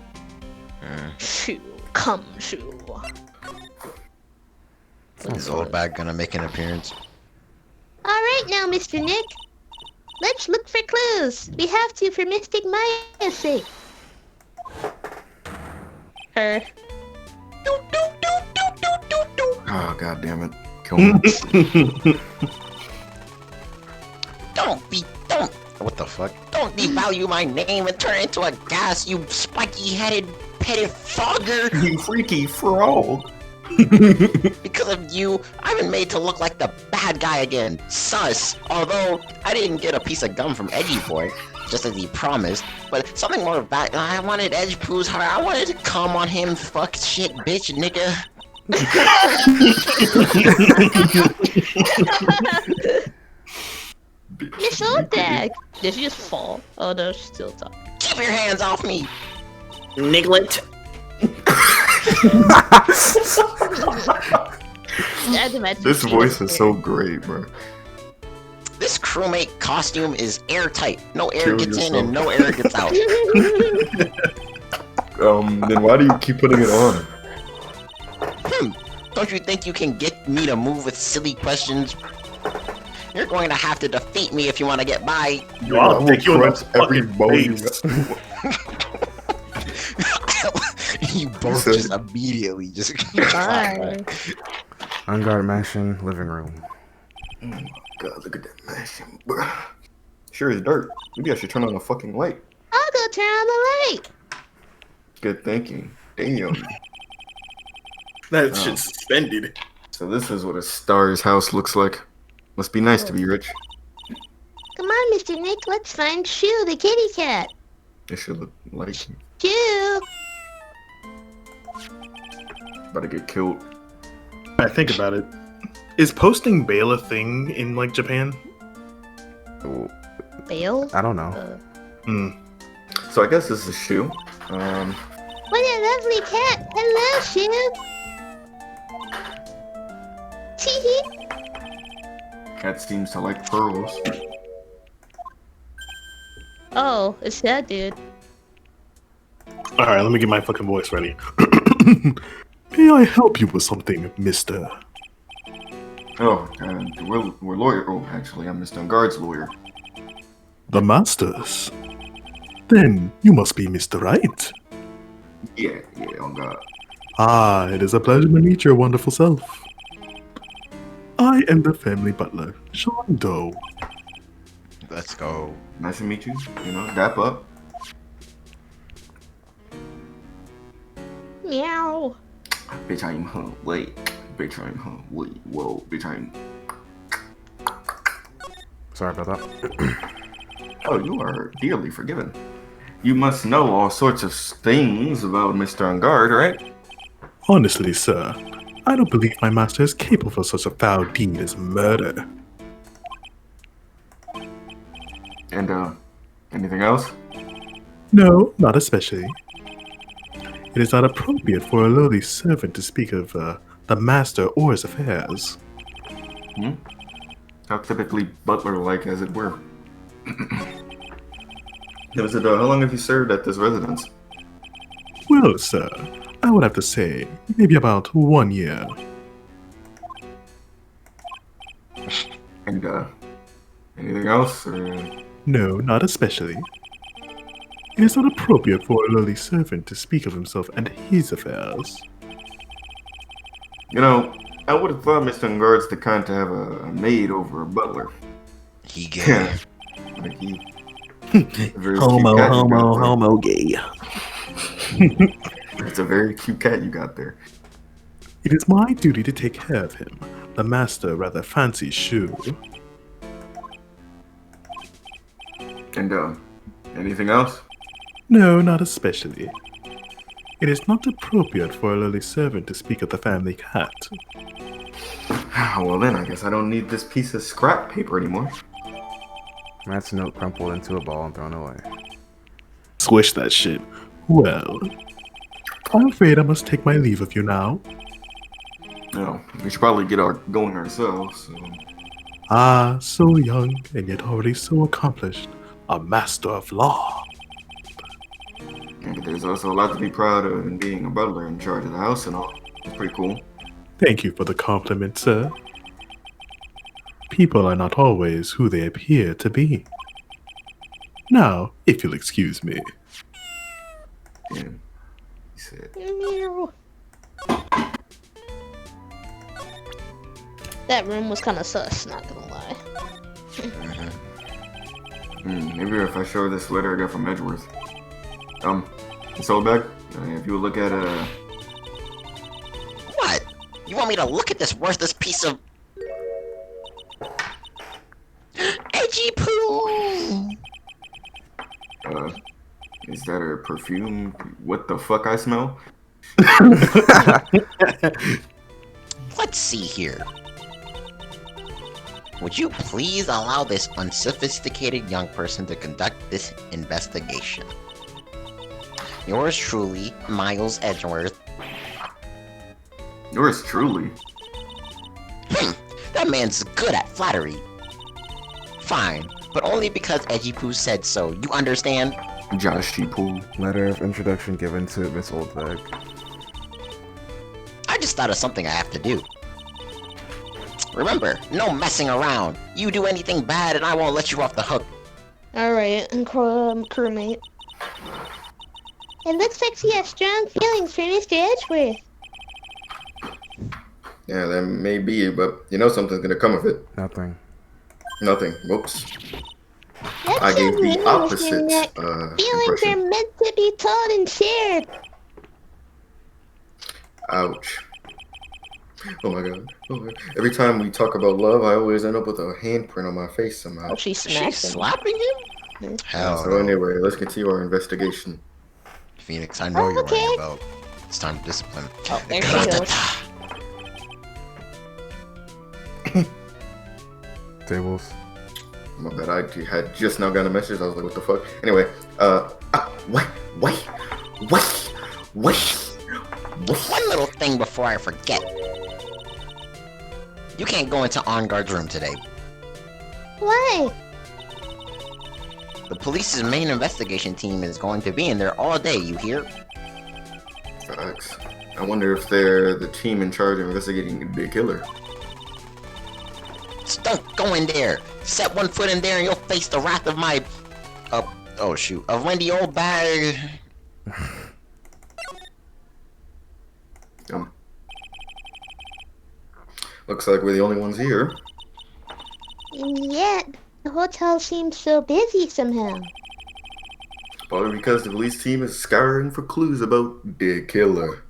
[SPEAKER 1] Shu, come, Shu.
[SPEAKER 3] Is old bag gonna make an appearance?
[SPEAKER 1] Alright now, Mr. Nick. Let's look for clues. We have to for Mystic Maya's sake. Her.
[SPEAKER 2] Oh, god damn it. Kill me.
[SPEAKER 3] Don't. What the fuck? Don't devalue my name and turn it into a gas, you spiky-headed pettifogger.
[SPEAKER 2] You freaky frog.
[SPEAKER 3] Because of you, I've been made to look like the bad guy again. Sus. Although, I didn't get a piece of gum from Edgy Boy, just as he promised. But something more bad. I wanted Edge Poo's heart. I wanted to come on him. Fuck shit, bitch, nigga.
[SPEAKER 1] Mr. so dead. Did she just fall? Oh no, she's still talking.
[SPEAKER 3] Keep your hands off me!
[SPEAKER 4] Niglet.
[SPEAKER 2] This voice is so great, bro.
[SPEAKER 3] This crewmate costume is airtight. No air
[SPEAKER 2] Kill
[SPEAKER 3] gets in
[SPEAKER 2] yourself.
[SPEAKER 3] and no air gets out.
[SPEAKER 2] Then why do you keep putting it on?
[SPEAKER 3] Don't you think you can get me to move with silly questions? You're going to have to defeat me if you want to get by.
[SPEAKER 4] Yo, I'll take you in
[SPEAKER 2] crunch
[SPEAKER 4] the
[SPEAKER 2] every
[SPEAKER 4] fucking
[SPEAKER 2] bone you
[SPEAKER 4] face.
[SPEAKER 2] got.
[SPEAKER 3] You both
[SPEAKER 2] Said-
[SPEAKER 3] just immediately just.
[SPEAKER 1] Bye.
[SPEAKER 5] On guard mansion, living room.
[SPEAKER 2] Oh my god, look at that mansion, bro. Sure is dirt. Maybe I should turn on the fucking light.
[SPEAKER 1] I'll go turn on the light.
[SPEAKER 2] Good thinking. Damn.
[SPEAKER 4] That shit's suspended.
[SPEAKER 2] So this is what a star's house looks like. Must be nice to be rich.
[SPEAKER 1] Come on, Mr. Nick, let's find Shoo, the kitty cat.
[SPEAKER 2] It should look like
[SPEAKER 1] Shoo!
[SPEAKER 2] about to get killed.
[SPEAKER 4] I think about it. Is posting bail a thing in like Japan?
[SPEAKER 5] Oh,
[SPEAKER 1] Bale?
[SPEAKER 5] I don't know.
[SPEAKER 4] Hmm.
[SPEAKER 2] So I guess this is Shoe.
[SPEAKER 1] What a lovely cat! Hello, Shoo! Tee-hee!
[SPEAKER 2] Cat seems to like pearls.
[SPEAKER 1] Oh, it's that dude.
[SPEAKER 4] All right, let me get my fucking voice ready. May I help you with something, Mister?
[SPEAKER 2] Oh, we're lawyer. Oh, actually, I'm Mr. Guard's lawyer.
[SPEAKER 4] The Masters. Then you must be Mr. Wright.
[SPEAKER 2] Yeah, oh god.
[SPEAKER 4] Ah, it is a pleasure to meet your wonderful self. I am the family butler, Sean Doe.
[SPEAKER 3] Let's go.
[SPEAKER 2] Nice to meet you. You know, dap up.
[SPEAKER 1] Meow.
[SPEAKER 2] Bitch, I'm home. Wait. Bitch, I'm home. Wait. Whoa. Bitch, I'm.
[SPEAKER 5] Sorry about that.
[SPEAKER 2] Oh, you are dearly forgiven. You must know all sorts of things about Mr. On Guard, right?
[SPEAKER 4] Honestly, sir, I don't believe my master is capable of such a foul deed as murder.
[SPEAKER 2] And, anything else?
[SPEAKER 4] No, not especially. It is not appropriate for a lowly servant to speak of the master or his affairs.
[SPEAKER 2] How typically butler-like, as it were. How long have you served at this residence?
[SPEAKER 4] Well, sir, I would have to say maybe about 1 year.
[SPEAKER 2] And, anything else? Or...
[SPEAKER 4] No, not especially. It is not appropriate for a lowly servant to speak of himself and his affairs.
[SPEAKER 2] You know, I would have thought Mr. Guard's the kind to have a maid over a butler.
[SPEAKER 3] He gay.
[SPEAKER 2] Like he... very cute cat you got there.
[SPEAKER 4] gay.
[SPEAKER 2] It's a very cute cat you got there.
[SPEAKER 4] It is my duty to take care of him. The master rather fancies Shu.
[SPEAKER 2] And, anything else?
[SPEAKER 4] No, not especially. It is not appropriate for a lowly servant to speak of the family cat.
[SPEAKER 2] Well then, I guess I don't need this piece of scrap paper anymore.
[SPEAKER 5] Matt's note crumpled into a ball and thrown away.
[SPEAKER 4] Squish that shit. Well, I'm afraid I must take my leave of you now.
[SPEAKER 2] No, we should probably get going ourselves. So.
[SPEAKER 4] Ah, so young and yet already so accomplished. A master of law.
[SPEAKER 2] And there's also a lot to be proud of in being a butler in charge of the house and all. It's pretty cool.
[SPEAKER 4] Thank you for the compliment, sir. People are not always who they appear to be. Now, if you'll excuse me.
[SPEAKER 2] And he said,
[SPEAKER 1] Meow. That room was kind of sus, not gonna lie.
[SPEAKER 2] maybe if I show this letter I got from Edgeworth. It's all back. If you look at
[SPEAKER 3] What? You want me to look at this worthless piece of edgy poo?
[SPEAKER 2] Is that a perfume? What the fuck I smell?
[SPEAKER 3] Let's see here. would you please allow this unsophisticated young person to conduct this investigation? Yours truly, Miles Edgeworth.
[SPEAKER 2] Yours truly.
[SPEAKER 3] That man's good at flattery. Fine, but only because Edgy Poo said so, you understand?
[SPEAKER 2] Joshy Poo.
[SPEAKER 5] Letter of introduction given to Miss Oldberg.
[SPEAKER 3] I just thought of something I have to do. Remember, no messing around. You do anything bad and I won't let you off the hook.
[SPEAKER 1] Alright, crewmate. It looks like she has strong feelings for Mr. Edgeworth.
[SPEAKER 2] Yeah, that may be, but you know something's gonna come of it.
[SPEAKER 5] Nothing.
[SPEAKER 2] Nothing. Whoops.
[SPEAKER 1] That's
[SPEAKER 2] I gave the
[SPEAKER 1] amazing,
[SPEAKER 2] opposite
[SPEAKER 1] Nick. Feelings
[SPEAKER 2] impression.
[SPEAKER 1] are meant to be told and shared.
[SPEAKER 2] Ouch. Oh my god. Oh my. Every time we talk about love, I always end up with a handprint on my face somehow.
[SPEAKER 1] Oh, she
[SPEAKER 3] Is she
[SPEAKER 1] smacked him.
[SPEAKER 3] slapping him? Hell
[SPEAKER 2] So
[SPEAKER 3] no.
[SPEAKER 2] anyway, let's continue our investigation.
[SPEAKER 3] Phoenix, I know you're
[SPEAKER 1] Okay.
[SPEAKER 3] ringing a bell. It's time to discipline.
[SPEAKER 1] Oh, there she goes.
[SPEAKER 5] Tables.
[SPEAKER 2] My bad, I had just now got a message. I was like, what the fuck? Anyway, wait.
[SPEAKER 3] One little thing before I forget. You can't go into On Guard's room today.
[SPEAKER 1] Why?
[SPEAKER 3] The police's main investigation team is going to be in there all day, you hear?
[SPEAKER 2] Facts. I wonder if they're the team in charge of investigating the killer.
[SPEAKER 3] So don't go in there. Set one foot in there and you'll face the wrath of my... oh shoot. Of Wendy Oldbag.
[SPEAKER 2] Looks like we're the only ones here.
[SPEAKER 1] And yet, the hotel seems so busy somehow.
[SPEAKER 2] Probably because the police team is scouring for clues about the killer.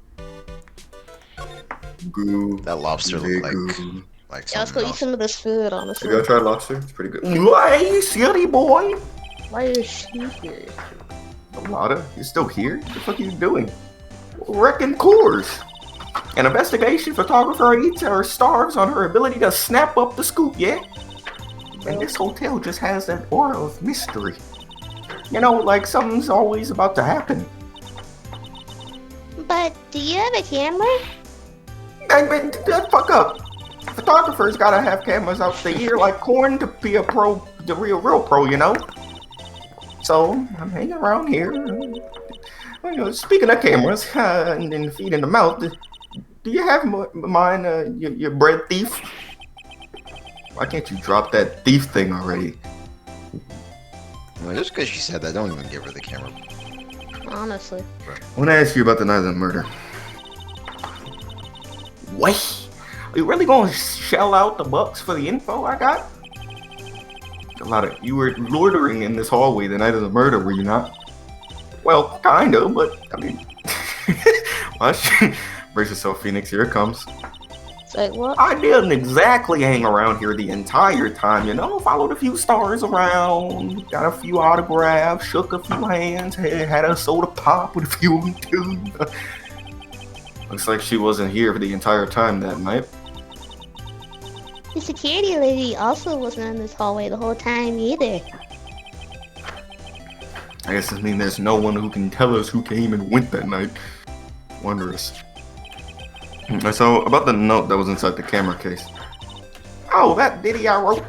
[SPEAKER 2] Goo.
[SPEAKER 3] That lobster
[SPEAKER 2] the
[SPEAKER 3] looked
[SPEAKER 2] goo.
[SPEAKER 3] like
[SPEAKER 1] Yeah, let's
[SPEAKER 3] something
[SPEAKER 1] go eat
[SPEAKER 3] else.
[SPEAKER 1] some of this food,
[SPEAKER 2] Have
[SPEAKER 1] honestly.
[SPEAKER 2] y'all tried lobster? It's pretty good. Why, silly boy?
[SPEAKER 1] Why is she here?
[SPEAKER 2] Lotta, you still here? What the fuck are you doing? Wrecking Coors. An investigation photographer eats or starves on her ability to snap up the scoop, yeah? And this hotel just has that aura of mystery. You know, like something's always about to happen.
[SPEAKER 1] But, do you have a camera?
[SPEAKER 2] I mean, that fuck up. Photographers gotta have cameras out the ear like corn to be a pro, the real pro, you know? So, I'm hanging around here. You know, speaking of cameras and feet in the mouth, do you have mine, your bread thief? Why can't you drop that thief thing already?
[SPEAKER 3] Well, just because she said that, don't even give her the camera.
[SPEAKER 1] Honestly.
[SPEAKER 2] I want to ask you about the night of the murder. Wait, are you really going to shell out the bucks for the info I got? You were loitering in this hallway the night of the murder, were you not? Well, kind of, but I mean, watch. Brace yourself, Phoenix. Here it comes.
[SPEAKER 1] It's like, what?
[SPEAKER 2] I didn't exactly hang around here the entire time, you know. Followed a few stars around, got a few autographs, shook a few hands, had a soda pop with a few of them too. Looks like she wasn't here for the entire time that night.
[SPEAKER 1] The security lady also wasn't in this hallway the whole time either.
[SPEAKER 2] I guess this means there's no one who can tell us who came and went that night. Wondrous. So, about the note that was inside the camera case. Oh, that ditty I wrote.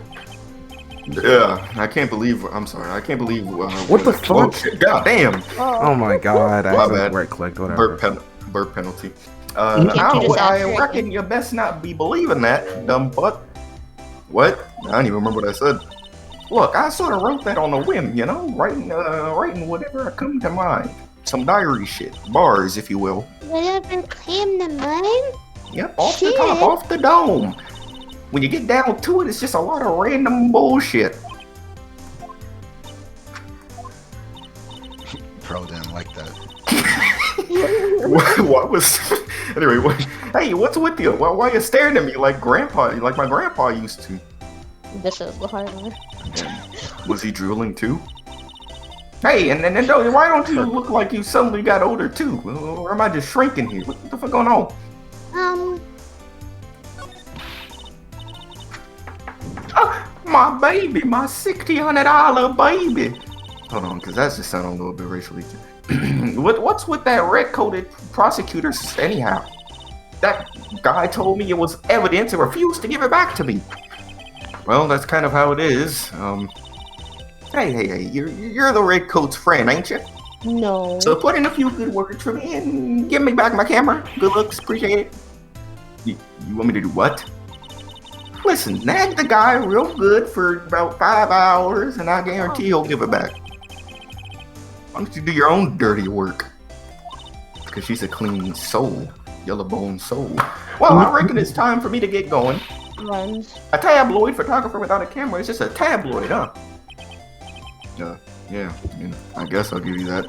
[SPEAKER 2] Yeah, I can't believe. I'm sorry. I can't believe.
[SPEAKER 5] What the fuck?
[SPEAKER 2] Shit, God damn.
[SPEAKER 5] Oh my god, I
[SPEAKER 2] My
[SPEAKER 5] accidentally
[SPEAKER 2] bad.
[SPEAKER 5] right clicked, whatever.
[SPEAKER 2] Burp penalty.
[SPEAKER 1] Can't you just
[SPEAKER 2] I
[SPEAKER 1] ask her
[SPEAKER 2] reckon
[SPEAKER 1] again?
[SPEAKER 2] you best not be believing that, dumb butt. What? I don't even remember what I said. Look, I sort of wrote that on a whim, you know, writing whatever come to mind. Some diary shit, bars, if you will.
[SPEAKER 1] Whatever came to mind?
[SPEAKER 2] Yep, off the
[SPEAKER 1] Shit.
[SPEAKER 2] top, off the dome. When you get down to it, it's just a lot of random bullshit.
[SPEAKER 3] Pro didn't like that.
[SPEAKER 2] What was? Anyway, hey, what's with you? Why are you staring at me like like my grandpa used to?
[SPEAKER 1] This is the hard one.
[SPEAKER 2] Was he drooling too? Hey, and why don't you look like you suddenly got older too? Or am I just shrinking here? What the fuck going on? my baby, my $60 baby. Hold on, because that's just sounding a little bit racially. What's with that red-coated prosecutor anyhow? That guy told me it was evidence and refused to give it back to me. Well, that's kind of how it is. Hey, you're the red coat's friend, ain't you?
[SPEAKER 1] No.
[SPEAKER 2] So put in a few good words for me and give me back my camera. Good looks, appreciate it. You want me to do what? Listen, nag the guy real good for about 5 hours and I guarantee he'll give it back. Why don't you do your own dirty work? Because she's a clean soul. Yellow bone soul. Well, I reckon it's time for me to get going.
[SPEAKER 1] Runs.
[SPEAKER 2] A tabloid photographer without a camera is just a tabloid, huh? Yeah, I guess I'll give you that.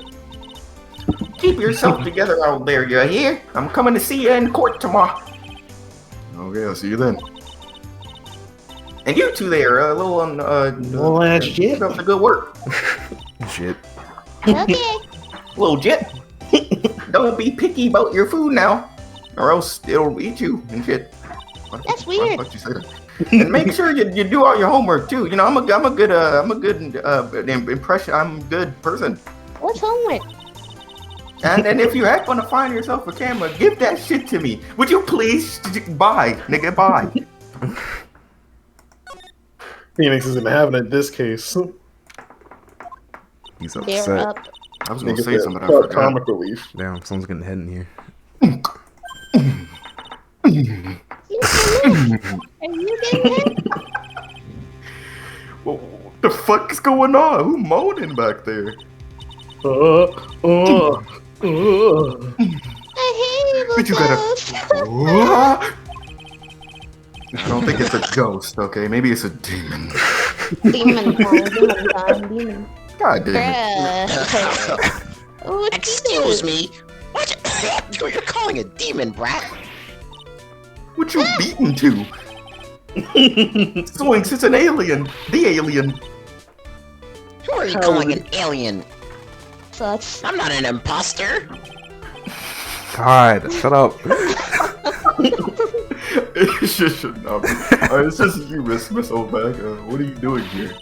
[SPEAKER 2] Keep yourself together out there, you hear? I'm coming to see you in court tomorrow. Okay, I'll see you then. And you two there, a little
[SPEAKER 7] ass shit.
[SPEAKER 2] Keep up the good work.
[SPEAKER 5] Shit.
[SPEAKER 1] Okay.
[SPEAKER 2] Little jit. Don't be picky about your food now, or else it'll eat you and shit.
[SPEAKER 1] That's weird.
[SPEAKER 2] Why'd you say that? And make sure you do all your homework too. You know, I'm a good impression. I'm a good person.
[SPEAKER 1] What's homework?
[SPEAKER 2] And if you happen to find yourself a camera, give that shit to me. Would you please? Bye, nigga, bye.
[SPEAKER 7] Phoenix isn't having it in this case.
[SPEAKER 5] He's
[SPEAKER 1] They're
[SPEAKER 5] upset.
[SPEAKER 1] up.
[SPEAKER 2] I was gonna
[SPEAKER 7] Nigga
[SPEAKER 2] say
[SPEAKER 7] said,
[SPEAKER 2] something. I
[SPEAKER 7] "Fuck
[SPEAKER 2] forgot.
[SPEAKER 7] comic relief."
[SPEAKER 5] Damn, someone's getting hit in here.
[SPEAKER 1] Are you getting it?
[SPEAKER 2] What the fuck is going on? Who moaning back there?
[SPEAKER 1] I hate
[SPEAKER 2] But you gotta. I don't think it's a ghost. Okay, maybe it's a demon.
[SPEAKER 1] Demon time.
[SPEAKER 2] God damn it.
[SPEAKER 1] What
[SPEAKER 3] Excuse me. What? You're calling a demon, brat?
[SPEAKER 2] What you beaten to? Zoinks, it's an alien. The alien.
[SPEAKER 3] Who are you calling an alien?
[SPEAKER 1] Sucks.
[SPEAKER 3] I'm not an imposter.
[SPEAKER 5] God, shut up.
[SPEAKER 2] It just should not be. It's just you, Miss Oldbag. What are you doing here?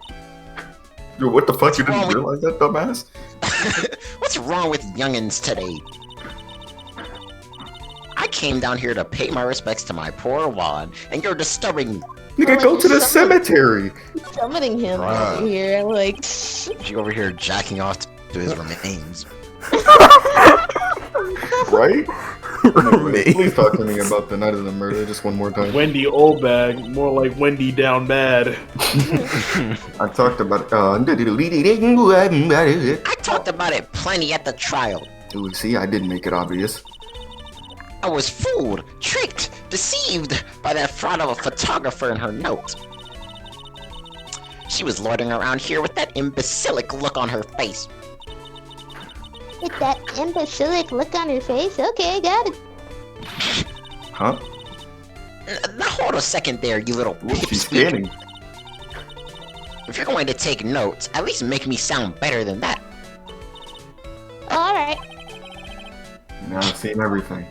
[SPEAKER 2] Yo, what the fuck? You didn't realize that, dumbass?
[SPEAKER 3] What's wrong with youngins today? I came down here to pay my respects to my poor Juan, and you're disturbing me.
[SPEAKER 2] Nigga, go to the cemetery.
[SPEAKER 1] Summoning him over here, like.
[SPEAKER 3] She over here jacking off to his remains.
[SPEAKER 2] Right? Anyway, please talk to me about the night of the murder just one more time.
[SPEAKER 7] Wendy Oldbag, more like Wendy down bad.
[SPEAKER 2] I talked about
[SPEAKER 3] I talked about it plenty at the trial.
[SPEAKER 2] Ooh, see, I didn't make it obvious.
[SPEAKER 3] I was fooled, tricked, deceived by that fraud of a photographer and her note. She was loitering around here with that imbecilic look on her face.
[SPEAKER 1] With that imbecilic look on her face? Okay, got it.
[SPEAKER 2] Huh?
[SPEAKER 3] Now hold a second there, you little
[SPEAKER 2] She's
[SPEAKER 3] pipsqueak.
[SPEAKER 2] scanning.
[SPEAKER 3] If you're going to take notes, at least make me sound better than that.
[SPEAKER 1] Alright.
[SPEAKER 2] Now I've seen everything.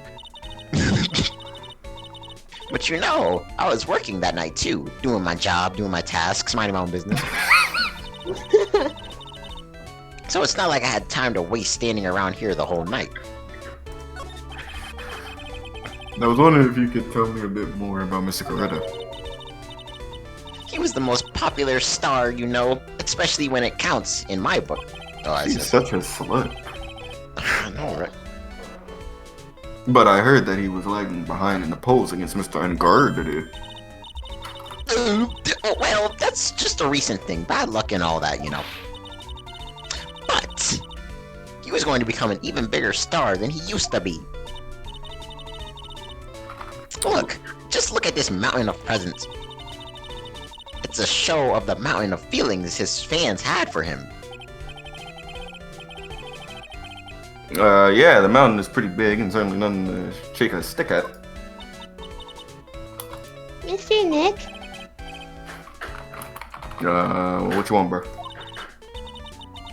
[SPEAKER 3] But you know, I was working that night too, doing my job, doing my tasks, minding my own business. So it's not like I had time to waste standing around here the whole night.
[SPEAKER 2] I was wondering if you could tell me a bit more about Mr. Coretta.
[SPEAKER 3] He was the most popular star, you know, especially when it counts in my book. Oh, I
[SPEAKER 2] He's
[SPEAKER 3] said,
[SPEAKER 2] such a slut.
[SPEAKER 3] I know, right?
[SPEAKER 2] But I heard that he was lagging behind in the polls against Mr. Engard today.
[SPEAKER 3] Well, that's just a recent thing. Bad luck and all that, you know. But he was going to become an even bigger star than he used to be. Look, just look at this mountain of presents. It's a show of the mountain of feelings his fans had for him.
[SPEAKER 2] Yeah, the mountain is pretty big and certainly nothing to shake a stick at.
[SPEAKER 1] Mr. Nick?
[SPEAKER 2] What you want, bro?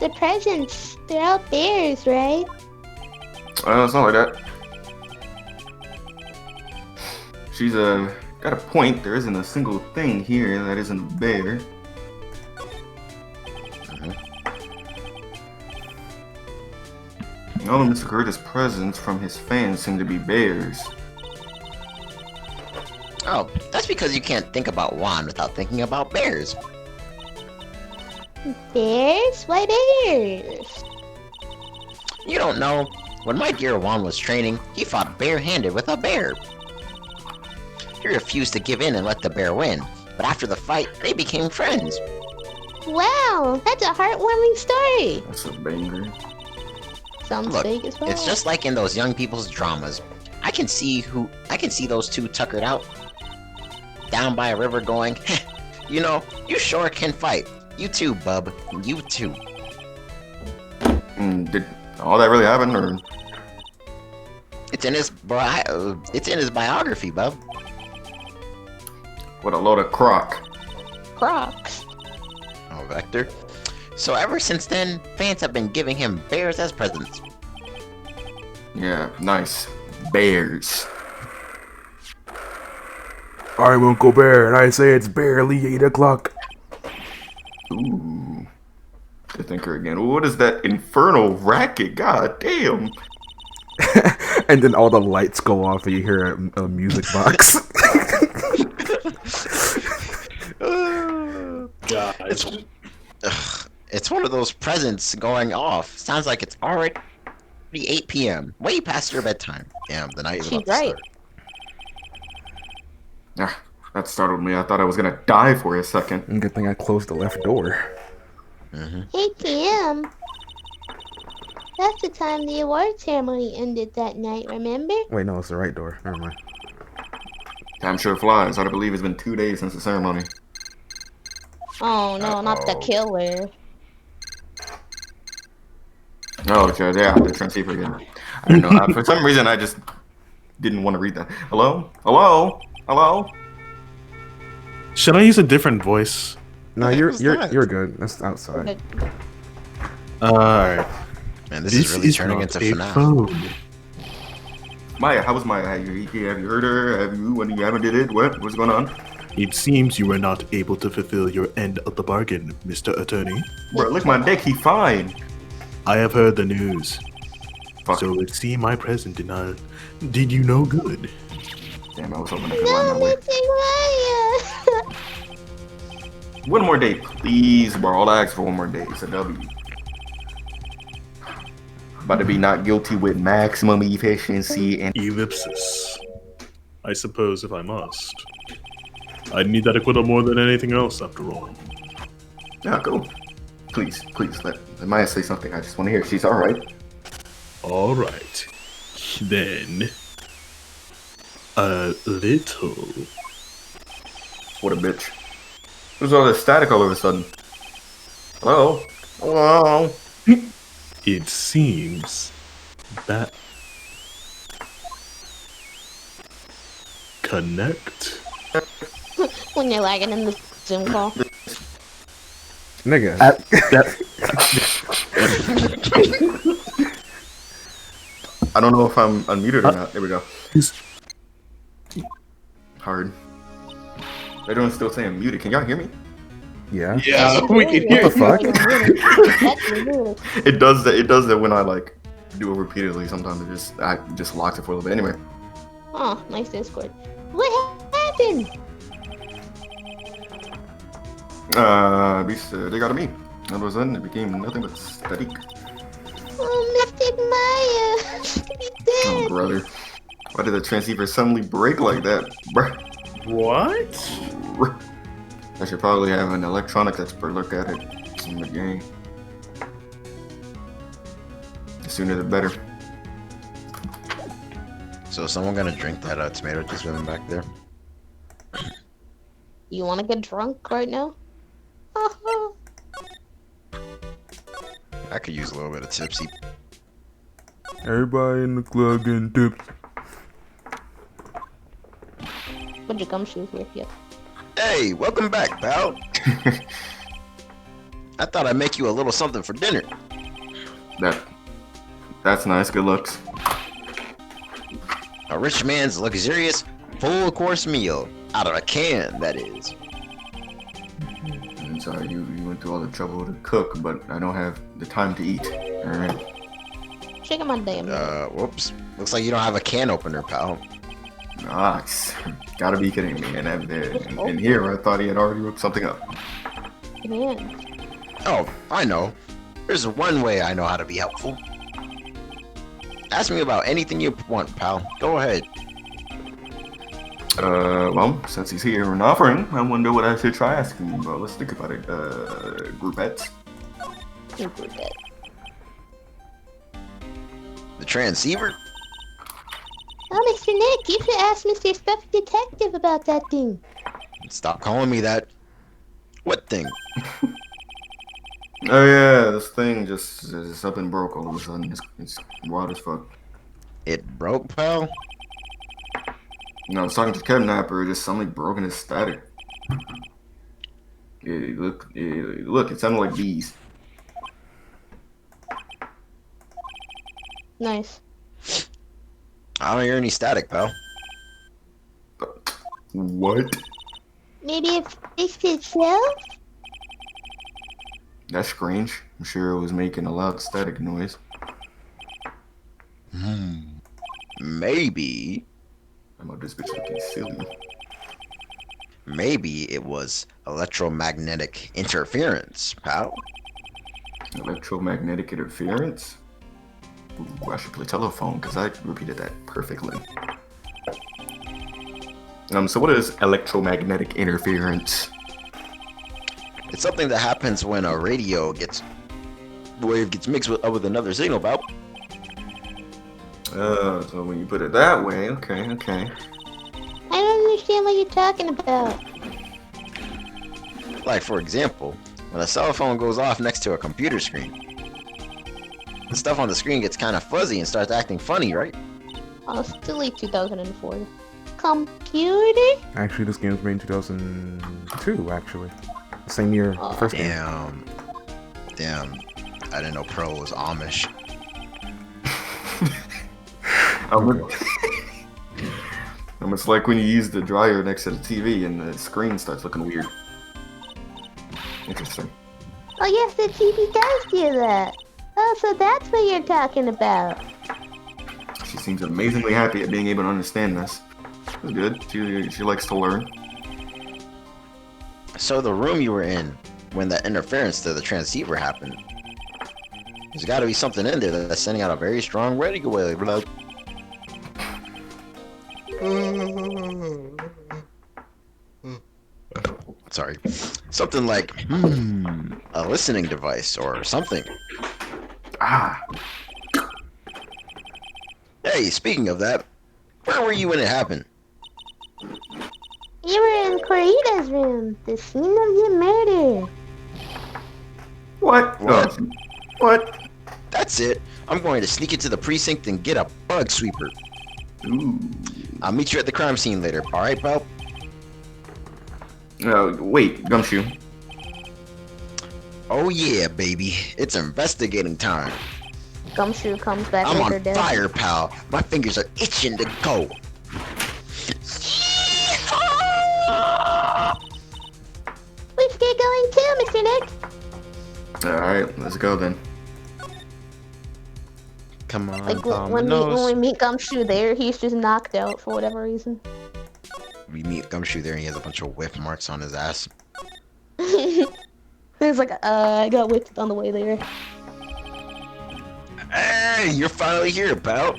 [SPEAKER 1] The presents, they're all bears, right?
[SPEAKER 2] It's not like that. She's got a point. There isn't a single thing here that isn't a bear. All of Mr. Curtis' presents from his fans seem to be bears.
[SPEAKER 3] Oh, that's because you can't think about Juan without thinking about bears.
[SPEAKER 1] Bears? Why bears?
[SPEAKER 3] You don't know. When my dear Juan was training, he fought barehanded with a bear. He refused to give in and let the bear win, but after the fight, they became friends.
[SPEAKER 1] Wow, that's a heartwarming story.
[SPEAKER 2] That's a banger.
[SPEAKER 1] Sounds
[SPEAKER 3] Look,
[SPEAKER 1] fake as well.
[SPEAKER 3] it's just like in those young people's dramas. I can see those two tuckered out down by a river going, "Heh, you know, you sure can fight. You too, bub. You too."
[SPEAKER 2] Did all that really happen, or?
[SPEAKER 3] It's in his biography, bub.
[SPEAKER 2] What a load of crock.
[SPEAKER 1] Crocs.
[SPEAKER 3] Oh, Vector. So ever since then, fans have been giving him bears as presents.
[SPEAKER 2] Yeah, nice. Bears.
[SPEAKER 5] I'm Uncle Bear, and I say it's barely 8 o'clock.
[SPEAKER 2] Ooh. The thinker again. What is that infernal racket? God damn.
[SPEAKER 5] And then all the lights go off, and you hear a music box.
[SPEAKER 7] God.
[SPEAKER 3] It's one of those presents going off. Sounds like it's already 8 p.m. Way past your bedtime. Damn, the night is about
[SPEAKER 1] She's
[SPEAKER 3] to
[SPEAKER 1] right.
[SPEAKER 3] start.
[SPEAKER 2] Ah, that startled me. I thought I was gonna die for a second.
[SPEAKER 5] Good thing I closed the left door.
[SPEAKER 1] 8 p.m. That's the time the award ceremony ended that night, remember?
[SPEAKER 5] Wait, no, it's the right door. Never mind.
[SPEAKER 2] Time sure flies. Hard to believe it's been 2 days since the ceremony.
[SPEAKER 1] Oh no, not the killer.
[SPEAKER 2] Oh, okay, yeah, the transceiver again. I don't know. For some reason, I just didn't want to read that. Hello? Hello? Hello?
[SPEAKER 4] Should I use a different voice?
[SPEAKER 5] No,
[SPEAKER 3] What
[SPEAKER 5] you're
[SPEAKER 3] was
[SPEAKER 5] you're
[SPEAKER 3] that?
[SPEAKER 5] you're good. That's outside.
[SPEAKER 4] Alright.
[SPEAKER 3] Man, this is really turning
[SPEAKER 4] not
[SPEAKER 3] into
[SPEAKER 4] a
[SPEAKER 3] FNAF.
[SPEAKER 4] phone.
[SPEAKER 2] Maya, how was Maya? Have you heard her? When you haven't did it? What's going on?
[SPEAKER 4] It seems you were not able to fulfill your end of the bargain, Mr. Attorney.
[SPEAKER 2] Bro, look my dick, he fine.
[SPEAKER 4] I have heard the news.
[SPEAKER 2] Fuck.
[SPEAKER 4] So it seemed my present did you no good.
[SPEAKER 2] Damn, I was hoping I could line that way.
[SPEAKER 1] Missing Maya!
[SPEAKER 2] One more day, please, bro. All I ask for one more day. It's a W. About to be not guilty with maximum efficiency and
[SPEAKER 4] Ellipsis. I suppose if I must. I'd need that acquittal more than anything else, after all.
[SPEAKER 2] yeah, go. Please, let Maya say something. I just want to hear she's all right.
[SPEAKER 4] Alright. Then. A little.
[SPEAKER 2] What a bitch. Who's all this static all of a sudden? Hello? Hello?
[SPEAKER 4] It seems that. Connect.
[SPEAKER 1] When you're lagging in the Zoom call.
[SPEAKER 5] Nigga.
[SPEAKER 2] I don't know if I'm unmuted or not. There we go.
[SPEAKER 4] Is-
[SPEAKER 2] Hard. Everyone's still saying muted. Can y'all hear me?
[SPEAKER 5] Yeah.
[SPEAKER 7] Yeah, we can hear
[SPEAKER 5] What the
[SPEAKER 7] you.
[SPEAKER 5] fuck?
[SPEAKER 2] It does that. It does that when I like do it repeatedly. Sometimes I just locks it for a little bit. Anyway.
[SPEAKER 1] Oh, nice Discord. What happened?
[SPEAKER 2] They got me. All of a sudden, it became nothing but static.
[SPEAKER 1] Oh, Mystic Maya! She's
[SPEAKER 2] Oh,
[SPEAKER 1] dead!
[SPEAKER 2] brother. Why did the transceiver suddenly break like that? Bruh.
[SPEAKER 7] What?
[SPEAKER 2] I should probably have an electronics expert look at it in the game. The sooner the better.
[SPEAKER 3] So is someone gonna drink that tomato juice with him back there?
[SPEAKER 1] You wanna get drunk right now?
[SPEAKER 3] I could use a little bit of tipsy.
[SPEAKER 5] Everybody in the club getting tips.
[SPEAKER 1] Put your gumshoes here, yep.
[SPEAKER 3] Hey, welcome back, pal. I thought I'd make you a little something for dinner.
[SPEAKER 2] That's nice. Good looks.
[SPEAKER 3] A rich man's luxurious, full-course meal. Out of a can, that is.
[SPEAKER 2] I'm sorry you went through all the trouble to cook, but I don't have the time to eat. Alright.
[SPEAKER 1] shaking my damn head.
[SPEAKER 3] Whoops. Looks like you don't have a can opener, pal.
[SPEAKER 2] Ah, gotta be kidding me. And in here, I thought he had already looked something up.
[SPEAKER 1] Man.
[SPEAKER 3] Oh, I know. There's one way I know how to be helpful. Ask me about anything you want, pal. Go ahead.
[SPEAKER 2] Well, since he's here and offering, I wonder what I should try asking him about. Let's think about it. Groupettes.
[SPEAKER 3] The transceiver?
[SPEAKER 1] Oh, Mr. Nick, you should ask Mr. Stuffy Detective about that thing.
[SPEAKER 3] Stop calling me that. What thing?
[SPEAKER 2] Oh yeah, this thing just up and broke all of a sudden. It's wild as fuck.
[SPEAKER 3] It broke, pal?
[SPEAKER 2] I was talking to the kidnapper, it just suddenly broke into static. Look, it sounded like bees.
[SPEAKER 1] Nice.
[SPEAKER 3] I don't hear any static, pal.
[SPEAKER 2] What?
[SPEAKER 1] Maybe it fixed itself?
[SPEAKER 2] That's strange. I'm sure it was making a loud static noise.
[SPEAKER 3] Maybe.
[SPEAKER 2] I'm about this bitch looking silly.
[SPEAKER 3] Maybe it was electromagnetic interference, pal.
[SPEAKER 2] Electromagnetic interference? Ooh, I should play telephone because I repeated that perfectly. So what is electromagnetic interference?
[SPEAKER 3] It's something that happens when a radio wave gets mixed up with another signal, pal.
[SPEAKER 2] So when you put it that way, okay.
[SPEAKER 1] I don't understand what you're talking about.
[SPEAKER 3] Like, for example, when a cell phone goes off next to a computer screen, the stuff on the screen gets kind of fuzzy and starts acting funny, right?
[SPEAKER 1] Oh, still like 2004. Computer?
[SPEAKER 5] Actually, this game was made in 2002, actually. The same year, the first game.
[SPEAKER 3] Damn. I didn't know Pro was Amish.
[SPEAKER 2] It's like when you use the dryer next to the TV and the screen starts looking weird. Interesting.
[SPEAKER 1] Oh yes, the TV does do that. Oh, so that's what you're talking about.
[SPEAKER 2] She seems amazingly happy at being able to understand this. That's good. She likes to learn.
[SPEAKER 3] So the room you were in when that interference to the transceiver happened, there's got to be something in there that's sending out a very strong radio wave. Sorry. Something like, a listening device or something.
[SPEAKER 2] Ah.
[SPEAKER 3] Hey, speaking of that, where were you when it happened?
[SPEAKER 1] You were in Corita's room, the scene of the murder.
[SPEAKER 2] What?
[SPEAKER 3] What?
[SPEAKER 2] What?
[SPEAKER 3] That's it. I'm going to sneak into the precinct and get a bug sweeper.
[SPEAKER 2] Ooh.
[SPEAKER 3] I'll meet you at the crime scene later, alright, pal?
[SPEAKER 2] Wait, Gumshoe.
[SPEAKER 3] Oh yeah, baby. It's investigating time.
[SPEAKER 1] Gumshoe comes back
[SPEAKER 3] I'm
[SPEAKER 1] later
[SPEAKER 3] on
[SPEAKER 1] dead.
[SPEAKER 3] fire, pal. My fingers are itching to go.
[SPEAKER 1] We should get going too, Mr. Nick.
[SPEAKER 2] Alright, let's go then.
[SPEAKER 3] Come on,
[SPEAKER 1] Like when we meet Gumshoe there, he's just knocked out for whatever reason.
[SPEAKER 3] We meet Gumshoe there and he has a bunch of whip marks on his ass.
[SPEAKER 1] He's like, I got whipped on the way there.
[SPEAKER 3] Hey, you're finally here, pal.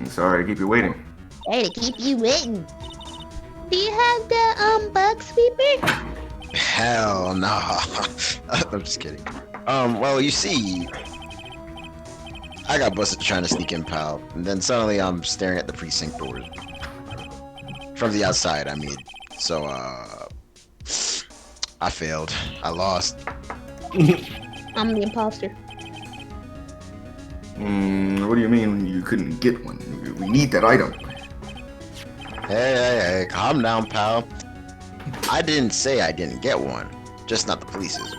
[SPEAKER 2] Sorry to keep you waiting.
[SPEAKER 1] Sorry to keep you waiting. Do you have the bug sweeper?
[SPEAKER 3] Hell no. I'm just kidding. Well, you see, I got busted trying to sneak in, pal, and then suddenly I'm staring at the precinct doors. From the outside, I mean. So, I failed. I lost.
[SPEAKER 1] I'm the imposter.
[SPEAKER 2] What do you mean you couldn't get one? We need that item.
[SPEAKER 3] Hey, calm down, pal. I didn't say I didn't get one. Just not the police's.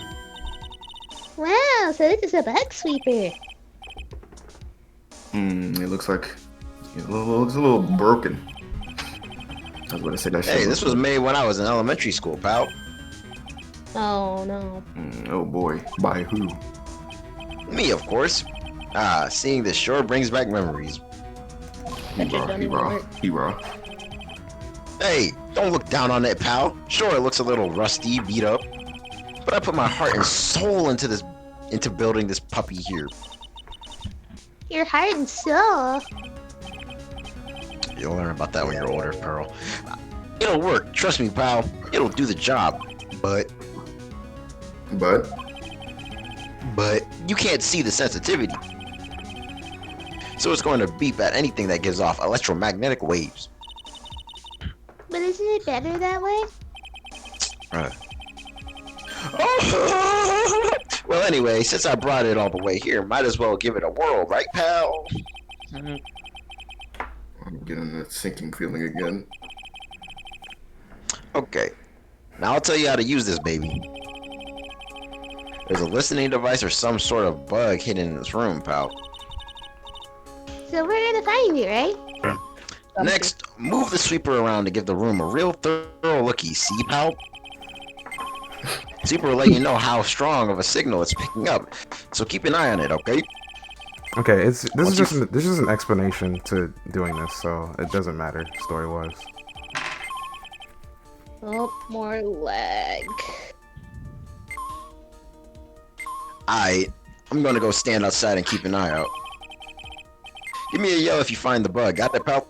[SPEAKER 1] Wow, so this is a bug sweeper.
[SPEAKER 2] It looks like it's a little broken. I was going to say that shit.
[SPEAKER 3] Hey, this was made when I was in elementary school, pal.
[SPEAKER 1] Oh no.
[SPEAKER 2] Oh boy, by who?
[SPEAKER 3] Me, of course. Seeing this sure brings back memories.
[SPEAKER 1] Bet you don't even work.
[SPEAKER 2] Hero.
[SPEAKER 3] Hey, don't look down on it, pal. Sure, it looks a little rusty, beat up, but I put my heart and soul into building this puppy here.
[SPEAKER 1] Your heart and soul.
[SPEAKER 3] You'll learn about that when you're older, Pearl. It'll work, trust me, pal. It'll do the job, but you can't see the sensitivity. So it's going to beep at anything that gives off electromagnetic waves.
[SPEAKER 1] But isn't it better that way?
[SPEAKER 3] Well, anyway, since I brought it all the way here, might as well give it a whirl, right, pal?
[SPEAKER 2] I'm getting that sinking feeling again.
[SPEAKER 3] Okay, now I'll tell you how to use this baby. There's a listening device or some sort of bug hidden in this room, pal.
[SPEAKER 1] So we're gonna find you, right?
[SPEAKER 3] Next, move the sweeper around to give the room a real thorough looky, see, pal? Sweeper will let you know how strong of a signal it's picking up, so keep an eye on it, okay?
[SPEAKER 5] Okay, this is just an explanation to doing this, so it doesn't matter story-wise.
[SPEAKER 1] Oh, more lag.
[SPEAKER 3] I'm gonna go stand outside and keep an eye out. Give me a yell if you find the bug. Got that, pal?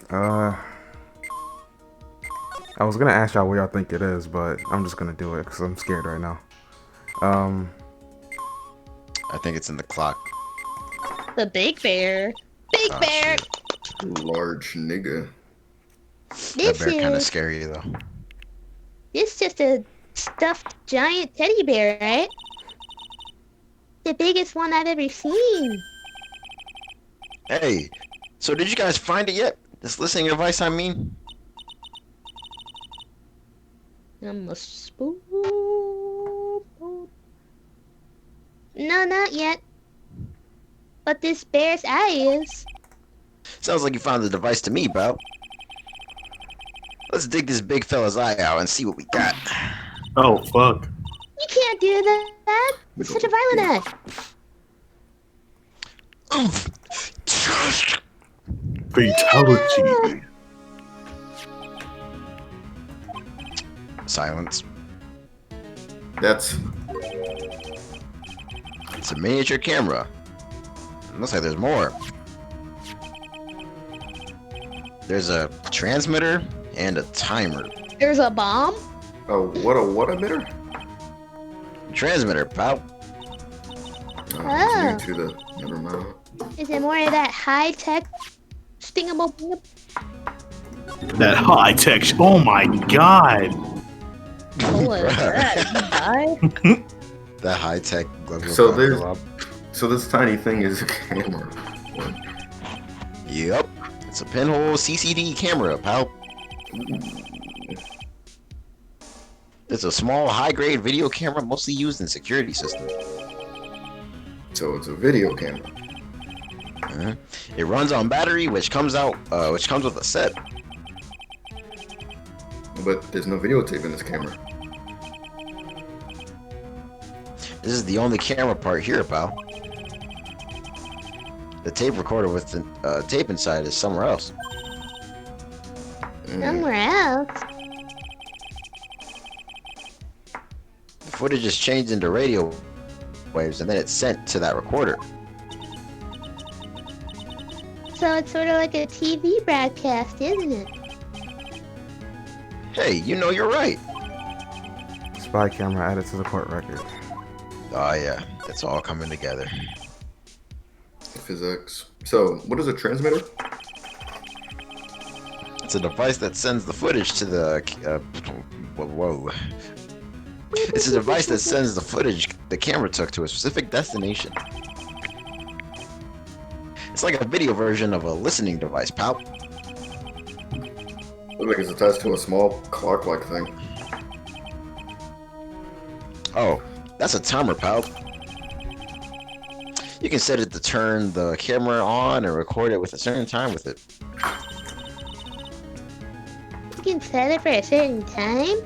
[SPEAKER 5] I was gonna ask y'all where y'all think it is, but I'm just gonna do it because I'm scared right now.
[SPEAKER 3] I think it's in the clock.
[SPEAKER 1] The big bear. Big bear.
[SPEAKER 2] Large nigga.
[SPEAKER 3] That
[SPEAKER 1] This
[SPEAKER 3] bear kind of
[SPEAKER 1] is
[SPEAKER 3] scary though.
[SPEAKER 1] this just a stuffed giant teddy bear, right? The biggest one I've ever seen.
[SPEAKER 3] Hey, so did you guys find it yet? This listening device, I mean?
[SPEAKER 1] I'm a spoon. No, not yet. But this bear's eye is.
[SPEAKER 3] Sounds like you found the device to me, pal. Let's dig this big fella's eye out and see what we got.
[SPEAKER 4] Oh, fuck.
[SPEAKER 1] You can't do that. It's such a violent act.
[SPEAKER 4] Fatality.
[SPEAKER 3] Silence.
[SPEAKER 2] That's
[SPEAKER 3] It's a miniature camera. Looks like there's more. There's a transmitter and a timer.
[SPEAKER 1] There's a bomb.
[SPEAKER 2] what emitter?
[SPEAKER 3] Transmitter, pal.
[SPEAKER 1] Oh.
[SPEAKER 2] It's new to the never mind.
[SPEAKER 1] Is it more of that high-tech stingable?
[SPEAKER 4] That high tech. Oh my god.
[SPEAKER 1] What is that?
[SPEAKER 3] That high-tech
[SPEAKER 2] So this tiny thing is a camera.
[SPEAKER 3] Yep. It's a pinhole CCD camera, pal. It's a small, high-grade video camera mostly used in security systems.
[SPEAKER 2] So it's a video camera.
[SPEAKER 3] It runs on battery, which comes with a set.
[SPEAKER 2] But there's no videotape in this camera.
[SPEAKER 3] This is the only camera part here, pal. The tape recorder with the tape inside is somewhere else.
[SPEAKER 1] Somewhere else.
[SPEAKER 3] The footage is changed into radio waves and then it's sent to that recorder.
[SPEAKER 1] So it's sort of like a TV broadcast, isn't it?
[SPEAKER 3] Hey, you know you're right.
[SPEAKER 5] Spy camera added to the court record.
[SPEAKER 3] Oh yeah, it's all coming together.
[SPEAKER 2] Physics. So, what is a transmitter?
[SPEAKER 3] It's a device that sends the footage to the whoa. It's a device that sends the footage the camera took to a specific destination. It's like a video version of a listening device, pal.
[SPEAKER 2] Looks like it's attached to a small clock-like thing.
[SPEAKER 3] Oh, that's a timer, pal. You can set it to turn the camera on and record it with a certain time with it.
[SPEAKER 1] You can set it for a certain time.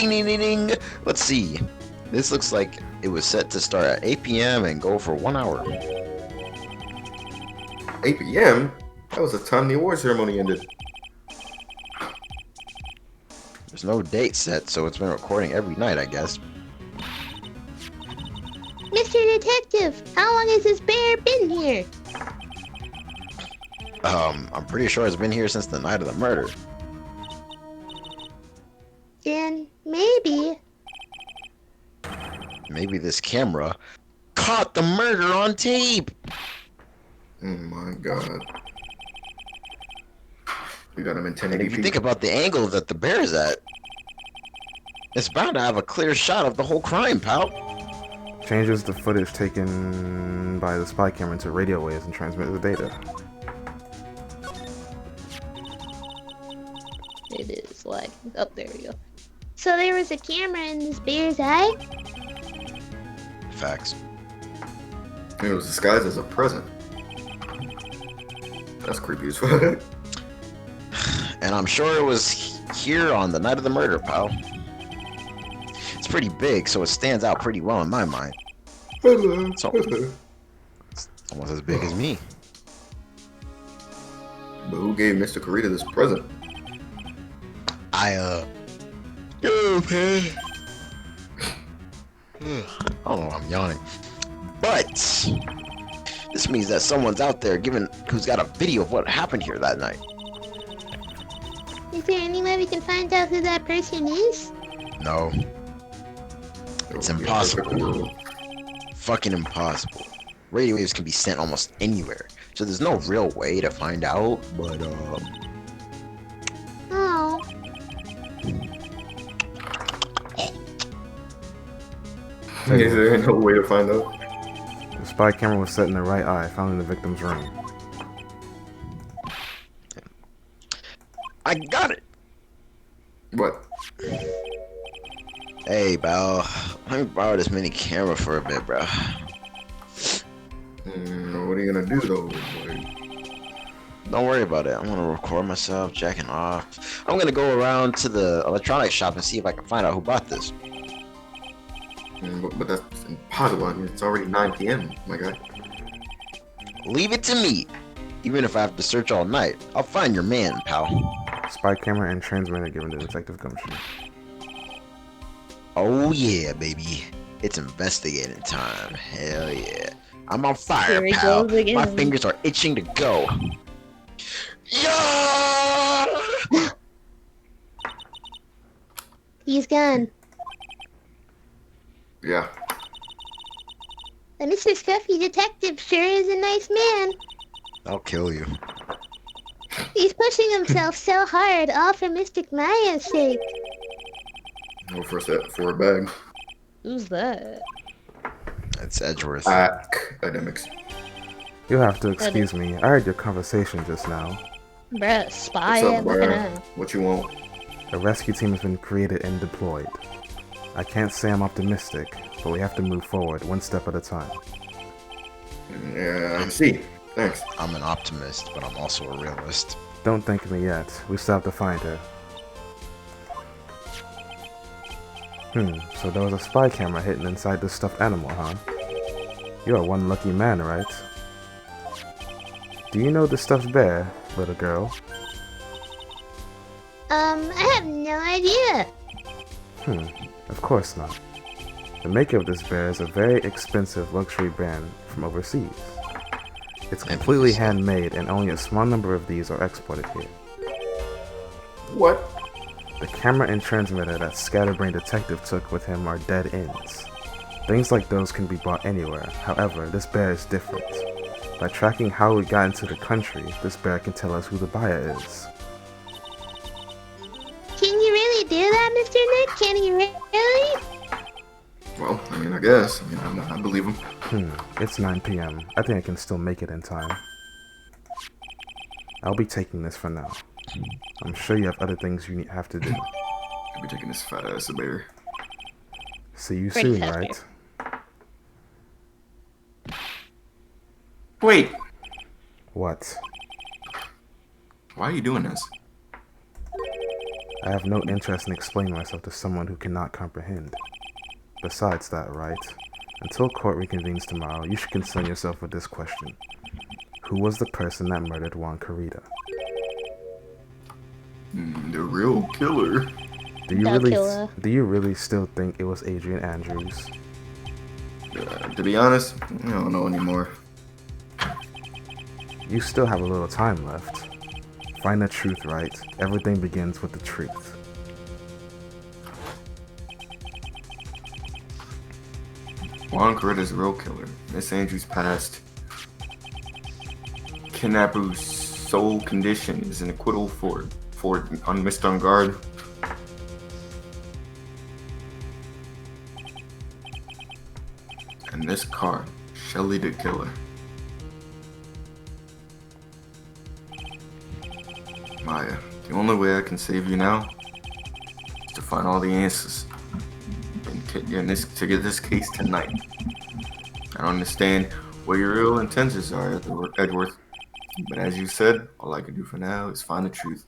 [SPEAKER 3] Ding ding ding ding. Let's see. This looks like it was set to start at 8 p.m. and go for 1 hour.
[SPEAKER 2] 8 p.m.? That was the time the award ceremony ended.
[SPEAKER 3] There's no date set, so it's been recording every night, I guess.
[SPEAKER 1] Mr. Detective, how long has this bear been here?
[SPEAKER 3] I'm pretty sure it's been here since the night of the murder.
[SPEAKER 1] Then maybe.
[SPEAKER 3] Maybe this camera caught the murder on tape.
[SPEAKER 2] Oh my god. We got him in
[SPEAKER 3] And if you
[SPEAKER 2] 1080p.
[SPEAKER 3] think about the angle that the bear's at, it's bound to have a clear shot of the whole crime, pal.
[SPEAKER 5] Changes the footage taken by the spy camera into radio waves and transmits the data.
[SPEAKER 1] It is lagging. Oh, there we go. So there was a camera in this bear's eye?
[SPEAKER 3] Facts.
[SPEAKER 2] It was disguised as a present. That's creepy as fuck.
[SPEAKER 3] And I'm sure it was here on the night of the murder, pal. It's pretty big, so it stands out pretty well in my mind.
[SPEAKER 2] Hello.
[SPEAKER 3] So- It's almost as big as me.
[SPEAKER 2] But who gave Mr. Karita this present?
[SPEAKER 3] Oh, man. I don't know why I'm yawning. But this means that someone's out there who's got a video of what happened here that night.
[SPEAKER 1] Is there any way we can find out who that person is?
[SPEAKER 3] No. It's impossible. Fucking impossible. Radio waves can be sent almost anywhere, so there's no real way to find out, but
[SPEAKER 1] Oh,
[SPEAKER 2] Is there no way to find out?
[SPEAKER 5] The spy camera was set in the right eye, found in the victim's room.
[SPEAKER 3] I got it.
[SPEAKER 2] What?
[SPEAKER 3] Hey, Bal, let me borrow this mini camera for a bit, bro.
[SPEAKER 2] What are you gonna do though? Like,
[SPEAKER 3] Don't worry about it. I'm gonna record myself jacking off. I'm gonna go around to the electronics shop and see if I can find out who bought this.
[SPEAKER 2] but that's impossible. I mean, it's already 9 p.m. My guy.
[SPEAKER 3] Leave it to me. Even if I have to search all night, I'll find your man, pal.
[SPEAKER 5] Spy camera and transmitter given to Detective Gumshoe.
[SPEAKER 3] Oh yeah, baby. It's investigating time. Hell yeah. I'm on fire,
[SPEAKER 1] Here he
[SPEAKER 3] pal.
[SPEAKER 1] goes again.
[SPEAKER 3] My fingers are itching to go. Yeah!
[SPEAKER 1] he's gone.
[SPEAKER 2] Yeah.
[SPEAKER 1] The Mr. Scruffy Detective sure is a nice man.
[SPEAKER 3] I'll kill you.
[SPEAKER 1] He's pushing himself so hard, all for Mystic Maya's sake.
[SPEAKER 2] Go for a bag.
[SPEAKER 1] Who's that?
[SPEAKER 3] It's Edgeworth.
[SPEAKER 2] Academics.
[SPEAKER 5] You'll have to excuse me. I heard your conversation just now.
[SPEAKER 1] Bruh, spy
[SPEAKER 2] What's
[SPEAKER 1] at
[SPEAKER 2] up,
[SPEAKER 1] looking
[SPEAKER 2] bro?
[SPEAKER 1] at.
[SPEAKER 2] What you want?
[SPEAKER 5] A rescue team has been created and deployed. I can't say I'm optimistic, but we have to move forward one step at a time.
[SPEAKER 2] Yeah, I see. Thanks.
[SPEAKER 3] I'm an optimist, but I'm also a realist.
[SPEAKER 5] Don't thank me yet. We still have to find her. So there was a spy camera hidden inside this stuffed animal, huh? You are one lucky man, right? Do you know the stuffed bear, little girl?
[SPEAKER 1] I have no idea.
[SPEAKER 5] Of course not. The maker of this bear is a very expensive luxury brand from overseas. It's completely handmade and only a small number of these are exported here.
[SPEAKER 2] What?
[SPEAKER 5] The camera and transmitter that Scatterbrain Detective took with him are dead ends. Things like those can be bought anywhere. However, this bear is different. By tracking how it got into the country, this bear can tell us who the buyer is.
[SPEAKER 1] Can you really do that, Mr. Nick? Can you really?
[SPEAKER 2] Well, I mean, I guess. I believe him.
[SPEAKER 5] It's 9 p.m. I think I can still make it in time. I'll be taking this for now. I'm sure you have other things you have to do.
[SPEAKER 2] I'll be taking this fat ass a bear.
[SPEAKER 5] See you
[SPEAKER 1] Pretty
[SPEAKER 5] soon,
[SPEAKER 1] fast
[SPEAKER 5] right?
[SPEAKER 2] Wait.
[SPEAKER 5] What?
[SPEAKER 2] Why are you doing this?
[SPEAKER 5] I have no interest in explaining myself to someone who cannot comprehend. Besides that, Wright, until court reconvenes tomorrow, you should concern yourself with this question. Who was the person that murdered Juan Carita?
[SPEAKER 2] The real killer.
[SPEAKER 5] Do you
[SPEAKER 1] That
[SPEAKER 5] really
[SPEAKER 1] killer.
[SPEAKER 5] do you really still think it was Adrian Andrews?
[SPEAKER 2] To be honest, I don't know anymore.
[SPEAKER 5] You still have a little time left. Find the truth, Wright. Everything begins with the truth.
[SPEAKER 2] Juan Carita's real killer. Miss Andrews' past. Kidnapper's sole condition is an acquittal for missed on guard. And this card, Shelly the killer. Maya, the only way I can save you now is to find all the answers and to get this case tonight. I don't understand what your real intentions are, Edward, but as you said, all I can do for now is find the truth.